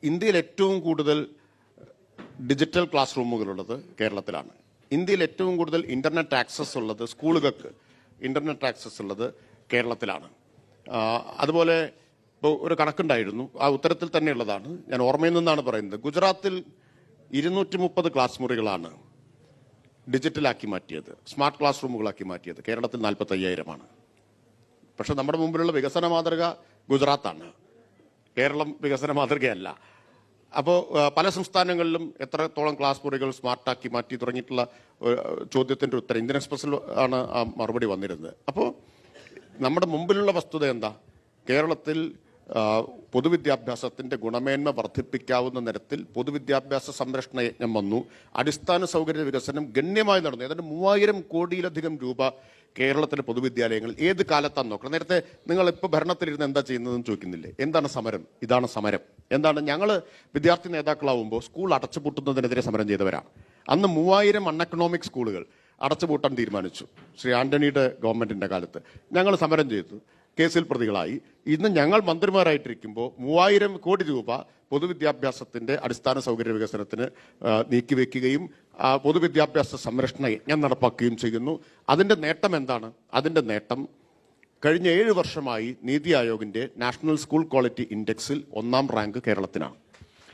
ഇന്ത്യയിൽ ഏറ്റവും കൂടുതൽ ഡിജിറ്റൽ ക്ലാസ് റൂമുകളുള്ളത് കേരളത്തിലാണ്. ഇന്ത്യയിൽ ഏറ്റവും കൂടുതൽ ഇന്റർനെറ്റ് ആക്സസ് ഉള്ളത്, സ്കൂളുകൾക്ക് ഇന്റർനെറ്റ് ആക്സസ് ഉള്ളത് കേരളത്തിലാണ്. അതുപോലെ ഇപ്പോൾ ഒരു കണക്കുണ്ടായിരുന്നു, ആ ഉത്തരത്തിൽ തന്നെയുള്ളതാണ്, ഞാൻ ഓർമ്മയിൽ നിന്നാണ് പറയുന്നത്. ഗുജറാത്തിൽ 230 ക്ലാസ് മുറികളാണ് ഡിജിറ്റലാക്കി മാറ്റിയത്, സ്മാർട്ട് ക്ലാസ് റൂമുകളാക്കി മാറ്റിയത്. കേരളത്തിൽ 45,000ആണ്. പക്ഷെ നമ്മുടെ മുമ്പിലുള്ള വികസന മാതൃക ഗുജറാത്താണ്, കേരളം വികസന മാതൃകയല്ല. അപ്പോൾ പല സംസ്ഥാനങ്ങളിലും എത്രത്തോളം ക്ലാസ് മുറികൾ സ്മാർട്ടാക്കി മാറ്റി തുടങ്ങിയിട്ടുള്ള ചോദ്യത്തിൻ്റെ ഉത്തരം ഇന്ത്യൻ എക്സ്പ്രസിൽ ആണ് ആ മറുപടി വന്നിരുന്നത്. അപ്പോൾ നമ്മുടെ മുമ്പിലുള്ള വസ്തുത എന്താ? കേരളത്തിൽ പൊതുവിദ്യാഭ്യാസത്തിന്റെ ഗുണമേന്മ വർദ്ധിപ്പിക്കാവുന്ന തരത്തിൽ പൊതുവിദ്യാഭ്യാസ സംരക്ഷണ യജ്ഞം വന്നു. അടിസ്ഥാന സൗകര്യ വികസനം ഗണ്യമായി നടന്നു. ഏതാണ്ട് 3000 കോടിയിലധികം രൂപ കേരളത്തിലെ പൊതുവിദ്യാലയങ്ങൾ ഏത് കാലത്താണ് നോക്കണം. നേരത്തെ നിങ്ങൾ ഇപ്പോൾ ഭരണത്തിലിരുന്ന് എന്താ ചെയ്യുന്നതെന്ന് ചോദിക്കുന്നില്ലേ? എന്താണ് സമരം? ഇതാണ് സമരം. എന്താണ്? ഞങ്ങൾ വിദ്യാർത്ഥി നേതാക്കളാവുമ്പോൾ സ്കൂൾ അടച്ചുപൂട്ടുന്നതിനെതിരെ സമരം ചെയ്തവരാണ്. അന്ന് 3000 അൺഎക്കണോമിക് സ്കൂളുകൾ അടച്ചുപൂട്ടാൻ തീരുമാനിച്ചു ശ്രീ ആന്റണിയുടെ ഗവൺമെന്റിന്റെ കാലത്ത്. ഞങ്ങൾ സമരം ചെയ്തു, കേസിൽ പ്രതികളായി. ഇന്ന് ഞങ്ങൾ മന്ത്രിമാരായിട്ടിരിക്കുമ്പോൾ 3000 കോടി രൂപ പൊതുവിദ്യാഭ്യാസത്തിന്റെ അടിസ്ഥാന സൗകര്യ വികസനത്തിന് നീക്കിവെക്കുകയും പൊതുവിദ്യാഭ്യാസ സംരക്ഷണ യജ്ഞം നടപ്പാക്കുകയും ചെയ്യുന്നു. അതിന്റെ നേട്ടം എന്താണ്? അതിന്റെ നേട്ടം കഴിഞ്ഞ 7 വർഷമായി നീതി ആയോഗിന്റെ നാഷണൽ സ്കൂൾ ക്വാളിറ്റി ഇൻഡെക്സിൽ 1ാം റാങ്ക് കേരളത്തിനാണ്.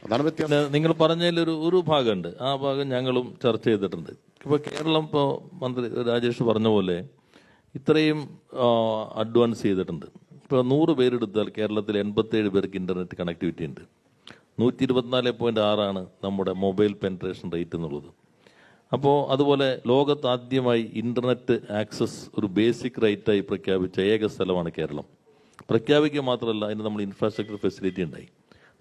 അതാണ് വ്യത്യാസം. നിങ്ങൾ പറഞ്ഞതിൽ ഒരു ഭാഗമുണ്ട്, ആ ഭാഗം ഞങ്ങളും ചർച്ച ചെയ്തിട്ടുണ്ട്. ഇപ്പോൾ കേരളം, ഇപ്പോൾ മന്ത്രി രാജേഷ് പറഞ്ഞ പോലെ ഇത്രയും അഡ്വാൻസ് ചെയ്തിട്ടുണ്ട്. ഇപ്പോൾ 100 പേരെടുത്താൽ കേരളത്തിൽ 87 പേർക്ക് ഇന്റർനെറ്റ് കണക്ടിവിറ്റി ഉണ്ട്. 124.6 നമ്മുടെ മൊബൈൽ പെൻട്രേഷൻ റേറ്റ് എന്നുള്ളത്. അപ്പോൾ അതുപോലെ ലോകത്ത് ആദ്യമായി ഇന്റർനെറ്റ് ആക്സസ് ഒരു ബേസിക് റൈറ്റായി പ്രഖ്യാപിച്ച ഏക സ്ഥലമാണ് കേരളം. പ്രഖ്യാപിക്കുക മാത്രമല്ല, അതിന് നമ്മൾ ഇൻഫ്രാസ്ട്രക്ചർ ഫെസിലിറ്റി ഉണ്ടായി.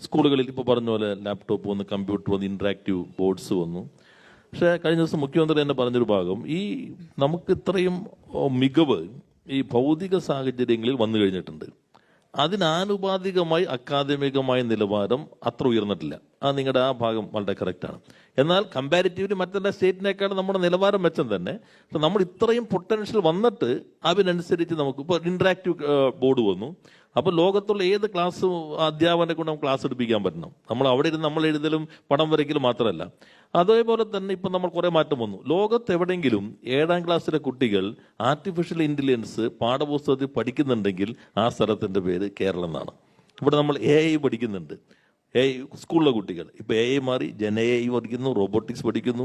സ്കൂളുകളിൽ ഇപ്പോൾ പറഞ്ഞ പോലെ ലാപ്ടോപ്പ് വന്നു, കമ്പ്യൂട്ടർ വന്നു, ഇൻട്രാക്റ്റീവ് ബോർഡ്സ് വന്നു. പക്ഷേ കഴിഞ്ഞ ദിവസം മുഖ്യമന്ത്രി തന്നെ പറഞ്ഞൊരു ഭാഗം, ഈ നമുക്ക് ഇത്രയും മികവ് ഈ ഭൗതിക സാഹചര്യങ്ങളിൽ വന്നു കഴിഞ്ഞിട്ടുണ്ട്, അതിനാനുപാതികമായി അക്കാദമികമായ നിലവാരം അത്ര ഉയർന്നിട്ടില്ല. അത് നിങ്ങളുടെ ആ ഭാഗം വളരെ കറക്റ്റാണ്. എന്നാൽ കമ്പാരിറ്റീവ്ലി മറ്റെല്ലാ സ്റ്റേറ്റിനേക്കാൾ നമ്മുടെ നിലവാരം മെച്ചം തന്നെ. പക്ഷെ നമ്മൾ ഇത്രയും പൊട്ടൻഷ്യൽ വന്നിട്ട് അതിനനുസരിച്ച് നമുക്ക് ഇപ്പോൾ ഇൻട്രാക്റ്റീവ് ബോർഡ് വന്നു. അപ്പോൾ ലോകത്തുള്ള ഏത് ക്ലാസ് അധ്യാപകനെ കൊണ്ട് നമുക്ക് ക്ലാസ് എടുപ്പിക്കാൻ പറ്റണം. നമ്മൾ അവിടെ ഇരുന്ന് നമ്മൾ എഴുതലും പടം വരയ്ക്കലും മാത്രമല്ല. അതേപോലെ തന്നെ ഇപ്പം നമ്മൾ കുറേ മാറ്റം വന്നു. ലോകത്ത് എവിടെയെങ്കിലും 7ാം ക്ലാസ്സിലെ കുട്ടികൾ ആർട്ടിഫിഷ്യൽ ഇന്റലിജൻസ് പാഠപുസ്തകത്തിൽ പഠിക്കുന്നുണ്ടെങ്കിൽ ആ സ്ഥലത്തിൻ്റെ പേര് കേരളം എന്നാണ്. ഇവിടെ നമ്മൾ AI പഠിക്കുന്നുണ്ട്. സ്കൂളിലെ കുട്ടികൾ ഇപ്പോൾ AI മാറി ജന AI പഠിക്കുന്നു, റോബോട്ടിക്സ് പഠിക്കുന്നു.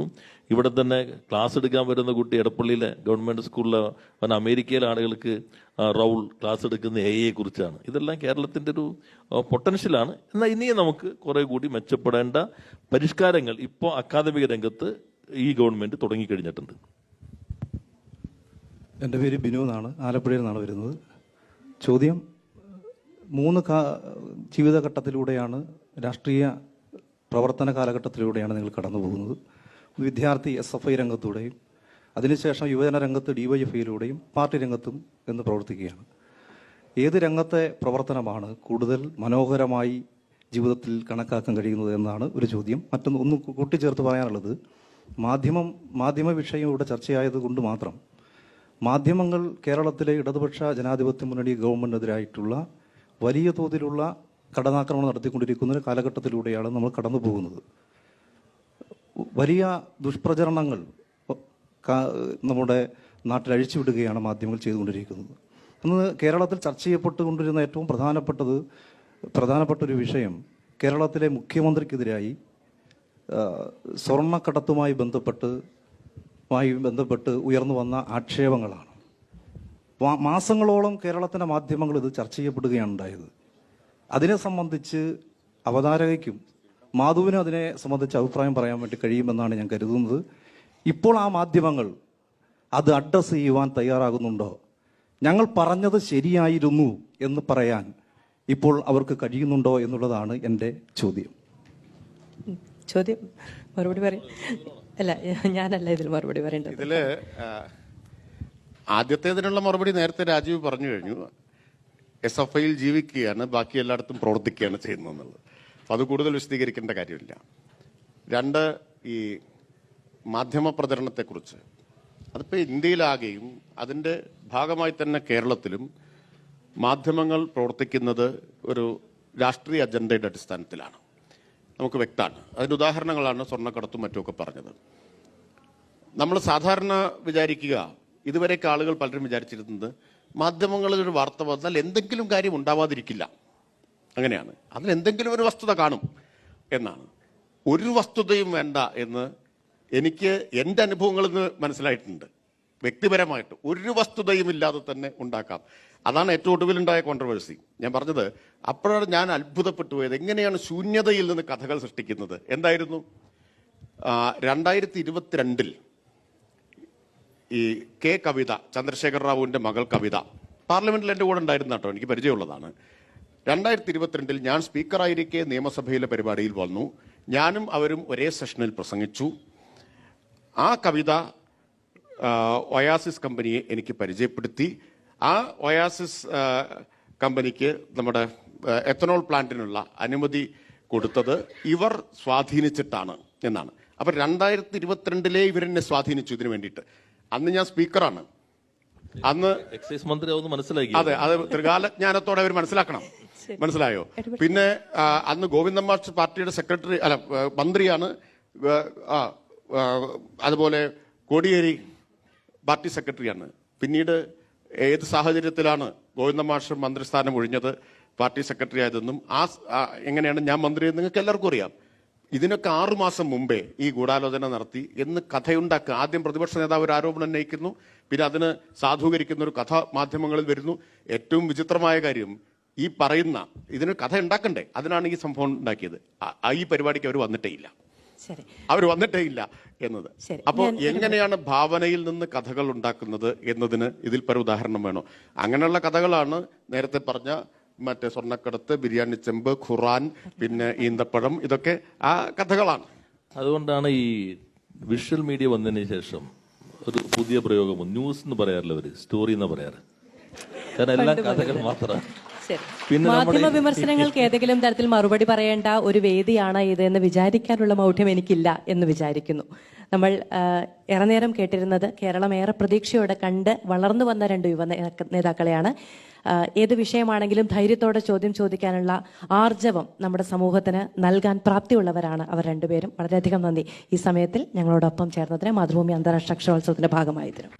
ഇവിടെ തന്നെ ക്ലാസ് എടുക്കാൻ വരുന്ന കുട്ടി എടപ്പള്ളിയിലെ ഗവൺമെൻറ് സ്കൂളിലെ അമേരിക്കയിലെ ആളുകൾക്ക് റൗൾ ക്ലാസ് എടുക്കുന്ന AI കുറിച്ചാണ്. ഇതെല്ലാം കേരളത്തിൻ്റെ ഒരു പൊട്ടൻഷ്യലാണ്. എന്നാൽ ഇനിയും നമുക്ക് കുറേ കൂടി മെച്ചപ്പെടേണ്ട പരിഷ്കാരങ്ങൾ ഇപ്പോൾ അക്കാദമിക രംഗത്ത് ഈ ഗവൺമെൻറ് തുടങ്ങിക്കഴിഞ്ഞിട്ടുണ്ട്. എൻ്റെ പേര് ബിനു എന്നാണ്, ആലപ്പുഴയിൽ നിന്നാണ് വരുന്നത്. ചോദ്യം, 3 ജീവിതഘട്ടത്തിലൂടെയാണ്, രാഷ്ട്രീയ പ്രവർത്തന കാലഘട്ടത്തിലൂടെയാണ് നിങ്ങൾ കടന്നു പോകുന്നത്. വിദ്യാർത്ഥി SFI രംഗത്തൂടെയും അതിനുശേഷം യുവജന രംഗത്ത് DYFIയിലൂടെയും പാർട്ടി രംഗത്തും എന്ന് പ്രവർത്തിക്കുകയാണ്. ഏത് രംഗത്തെ പ്രവർത്തനമാണ് കൂടുതൽ മനോഹരമായി ജീവിതത്തിൽ കണക്കാക്കാൻ കഴിയുന്നത് എന്നാണ് ഒരു ചോദ്യം. ഒന്ന് കൂട്ടിച്ചേർത്ത് പറയാനുള്ളത്, മാധ്യമ വിഷയം ഇവിടെ ചർച്ചയായതുകൊണ്ട് മാത്രം മാധ്യമങ്ങൾ കേരളത്തിലെ ഇടതുപക്ഷ ജനാധിപത്യ മുന്നണി ഗവൺമെൻറ്റിനെതിരായിട്ടുള്ള വലിയ തോതിലുള്ള കടന്നാക്രമണം നടത്തിക്കൊണ്ടിരിക്കുന്ന ഒരു കാലഘട്ടത്തിലൂടെയാണ് നമ്മൾ കടന്നു പോകുന്നത്. വലിയ ദുഷ്പ്രചരണങ്ങൾ നമ്മുടെ നാട്ടിൽ അഴിച്ചുവിടുകയാണ് മാധ്യമങ്ങൾ ചെയ്തുകൊണ്ടിരിക്കുന്നത്. ഇന്ന് കേരളത്തിൽ ചർച്ച ചെയ്യപ്പെട്ടുകൊണ്ടിരുന്ന ഏറ്റവും പ്രധാനപ്പെട്ട ഒരു വിഷയം കേരളത്തിലെ മുഖ്യമന്ത്രിക്കെതിരായി സ്വർണ്ണക്കടത്തുമായി ബന്ധപ്പെട്ട് ഉയർന്നു വന്ന ആക്ഷേപങ്ങളാണ്. മാസങ്ങളോളം കേരളത്തിൻ്റെ മാധ്യമങ്ങൾ ഇത് ചർച്ച ചെയ്യപ്പെടുകയാണ് ഉണ്ടായത്. അതിനെ സംബന്ധിച്ച് അവതാരകയ്ക്കും മാധുവിനും അതിനെ സംബന്ധിച്ച് അഭിപ്രായം പറയാൻ വേണ്ടി കഴിയുമെന്നാണ് ഞാൻ കരുതുന്നത്. ഇപ്പോൾ ആ മാധ്യമങ്ങൾ അത് അഡ്രസ്സ് ചെയ്യുവാൻ തയ്യാറാകുന്നുണ്ടോ? ഞങ്ങൾ പറഞ്ഞത് ശരിയായിരുന്നു എന്ന് പറയാൻ ഇപ്പോൾ അവർക്ക് കഴിയുന്നുണ്ടോ എന്നുള്ളതാണ് എൻ്റെ ചോദ്യം. മറുപടി പറയും. അല്ല, ഞാനല്ല ഇതിൽ മറുപടി പറയേണ്ടത്. ഇതിൽ ആദ്യത്തേതിനുള്ള മറുപടി നേരത്തെ രാജീവ് പറഞ്ഞു കഴിഞ്ഞു. SFIയിൽ ജീവിക്കുകയാണ്, ബാക്കി എല്ലായിടത്തും പ്രവർത്തിക്കുകയാണ് ചെയ്യുന്നതെന്നുള്ളത്. അപ്പോൾ അത് കൂടുതൽ വിശദീകരിക്കേണ്ട കാര്യമില്ല. 2, ഈ മാധ്യമ പ്രചരണത്തെക്കുറിച്ച്, അതിപ്പോൾ ഇന്ത്യയിലാകെയും അതിൻ്റെ ഭാഗമായി തന്നെ കേരളത്തിലും മാധ്യമങ്ങൾ പ്രവർത്തിക്കുന്നത് ഒരു രാഷ്ട്രീയ അജണ്ടയുടെ അടിസ്ഥാനത്തിലാണ്. നമുക്ക് വ്യക്തമാണ്. അതിൻ്റെ ഉദാഹരണങ്ങളാണ് സ്വർണ്ണക്കടത്തും മറ്റുമൊക്കെ പറഞ്ഞത്. നമ്മൾ സാധാരണ വിചാരിക്കുക, ഇതുവരെയൊക്കെ ആളുകൾ പലരും വിചാരിച്ചിരുന്നത് മാധ്യമങ്ങളിൽ ഒരു വാർത്ത വന്നാൽ എന്തെങ്കിലും കാര്യം ഉണ്ടാവാതിരിക്കില്ല, അങ്ങനെയാണ്. അതിൽ എന്തെങ്കിലും ഒരു വസ്തുത കാണും എന്നാണ്. ഒരു വസ്തുതയും വേണ്ട എന്ന് എനിക്ക് എൻ്റെ അനുഭവങ്ങളിൽ നിന്ന് മനസ്സിലായിട്ടുണ്ട്. വ്യക്തിപരമായിട്ട് ഒരു വസ്തുതയും ഇല്ലാതെ തന്നെ ഉണ്ടാക്കാം. അതാണ് ഏറ്റവും ഒടുവിലുണ്ടായ കോൺട്രവേഴ്സി. ഞാൻ പറഞ്ഞത് അപ്പോഴാണ് ഞാൻ അത്ഭുതപ്പെട്ടു പോയത്, എങ്ങനെയാണ് ശൂന്യതയിൽ നിന്ന് കഥകൾ സൃഷ്ടിക്കുന്നത്. എന്തായിരുന്നു 2022 ഈ കവിത, ചന്ദ്രശേഖർ റാവുവിൻ്റെ മകൾ കവിത പാർലമെന്റിൽ എൻ്റെ കൂടെ ഉണ്ടായിരുന്ന കേട്ടോ, എനിക്ക് പരിചയമുള്ളതാണ്. 2022 ഞാൻ സ്പീക്കറായിരിക്കെ നിയമസഭയിലെ പരിപാടിയിൽ വന്നു. ഞാനും അവരും ഒരേ സെഷനിൽ പ്രസംഗിച്ചു. ആ കവിത ഒയാസിസ് കമ്പനിയെ എനിക്ക് പരിചയപ്പെടുത്തി. ആ ഒയാസിസ് കമ്പനിക്ക് നമ്മുടെ എത്തനോൾ പ്ലാന്റിനുള്ള അനുമതി കൊടുത്തത് ഇവർ സ്വാധീനിച്ചിട്ടാണ് എന്നാണ്. അപ്പം 2022 ഇവരെന്നെ സ്വാധീനിച്ചു ഇതിനു വേണ്ടിയിട്ട്. അന്ന് ഞാൻ സ്പീക്കറാണ്. അന്ന് എക്സൈസ് മന്ത്രി മനസ്സിലാക്കി. അതെ, അത് ത്രികാലജ്ഞാനത്തോടെ അവർ മനസ്സിലാക്കണം. മനസ്സിലായോ? പിന്നെ അന്ന് ഗോവിന്ദൻ മാഷ് പാർട്ടിയുടെ സെക്രട്ടറി മന്ത്രിയാണ്. അതുപോലെ കോടിയേരി പാർട്ടി സെക്രട്ടറിയാണ്. പിന്നീട് ഏത് സാഹചര്യത്തിലാണ് ഗോവിന്ദൻ മാഷ് മന്ത്രിസ്ഥാനം ഒഴിഞ്ഞത്, പാർട്ടി സെക്രട്ടറി ആയതെന്നും എങ്ങനെയാണ് ഞാൻ മന്ത്രിയെന്ന് നിങ്ങൾക്ക് എല്ലാവർക്കും അറിയാം. ഇതിനൊക്കെ 6 മാസം മുമ്പേ ഈ ഗൂഢാലോചന നടത്തി എന്ന് കഥയുണ്ടാക്കുക. ആദ്യം പ്രതിപക്ഷ നേതാവ് ഒരു ആരോപണം ഉന്നയിക്കുന്നു, പിന്നെ അതിന് സാധൂകരിക്കുന്ന ഒരു കഥ മാധ്യമങ്ങളിൽ വരുന്നു. ഏറ്റവും വിചിത്രമായ കാര്യം, ഈ പറയുന്ന ഇതിന് കഥ ഉണ്ടാക്കണ്ടേ, അതിനാണ് ഈ സംഭവം ഉണ്ടാക്കിയത്. ഈ പരിപാടിക്ക് അവർ വന്നിട്ടേ ഇല്ല. ശരി. അവർ വന്നിട്ടേ ഇല്ല എന്നത്. ശരി. അപ്പോൾ എങ്ങനെയാണ് ഭാവനയിൽ നിന്ന് കഥകൾ ഉണ്ടാക്കുന്നത് എന്നതിന് ഇതിൽ പല ഉദാഹരണം വേണോ? അങ്ങനെയുള്ള കഥകളാണ് നേരത്തെ പറഞ്ഞ മറ്റേ സ്വർണ്ണക്കടത്ത്, ബിരിയാണി ചെമ്പ്, ഖുറാൻ, പിന്നെ ഈന്തപ്പഴം, ഇതൊക്കെ ആ കഥകളാണ്. അതുകൊണ്ടാണ് ഈ വിഷ്വൽ മീഡിയ വന്നതിന് ശേഷം ഒരു പുതിയ പ്രയോഗം ന്യൂസ് എന്ന് പറയാറില്ല, അവര് സ്റ്റോറി എന്ന് പറയാറ്. കാരണം എല്ലാം കഥകൾ മാത്രമാണ്. ശരി. പിന്നെ മാധ്യമ വിമർശനങ്ങൾക്ക് ഏതെങ്കിലും തരത്തിൽ മറുപടി പറയേണ്ട ഒരു വേദിയാണ് ഇത് എന്ന് വിചാരിക്കാനുള്ള മൗഢ്യം എനിക്കില്ല എന്ന് വിചാരിക്കുന്നു. നമ്മൾ ഏറെ നേരം കേട്ടിരുന്നത് കേരളം ഏറെ പ്രതീക്ഷയോടെ കണ്ട് വളർന്നു വന്ന രണ്ട് യുവ നേതാക്കളെയാണ്. ഏത് വിഷയമാണെങ്കിലും ധൈര്യത്തോടെ ചോദ്യം ചോദിക്കാനുള്ള ആർജവം നമ്മുടെ സമൂഹത്തിന് നൽകാൻ പ്രാപ്തിയുള്ളവരാണ് അവർ രണ്ടുപേരും. വളരെയധികം നന്ദി ഈ സമയത്തിൽ ഞങ്ങളോടൊപ്പം ചേർന്നതിന്, മാതൃഭൂമി അന്താരാഷ്ട്ര അക്ഷരോത്സവത്തിന്റെ ഭാഗമായതിനും.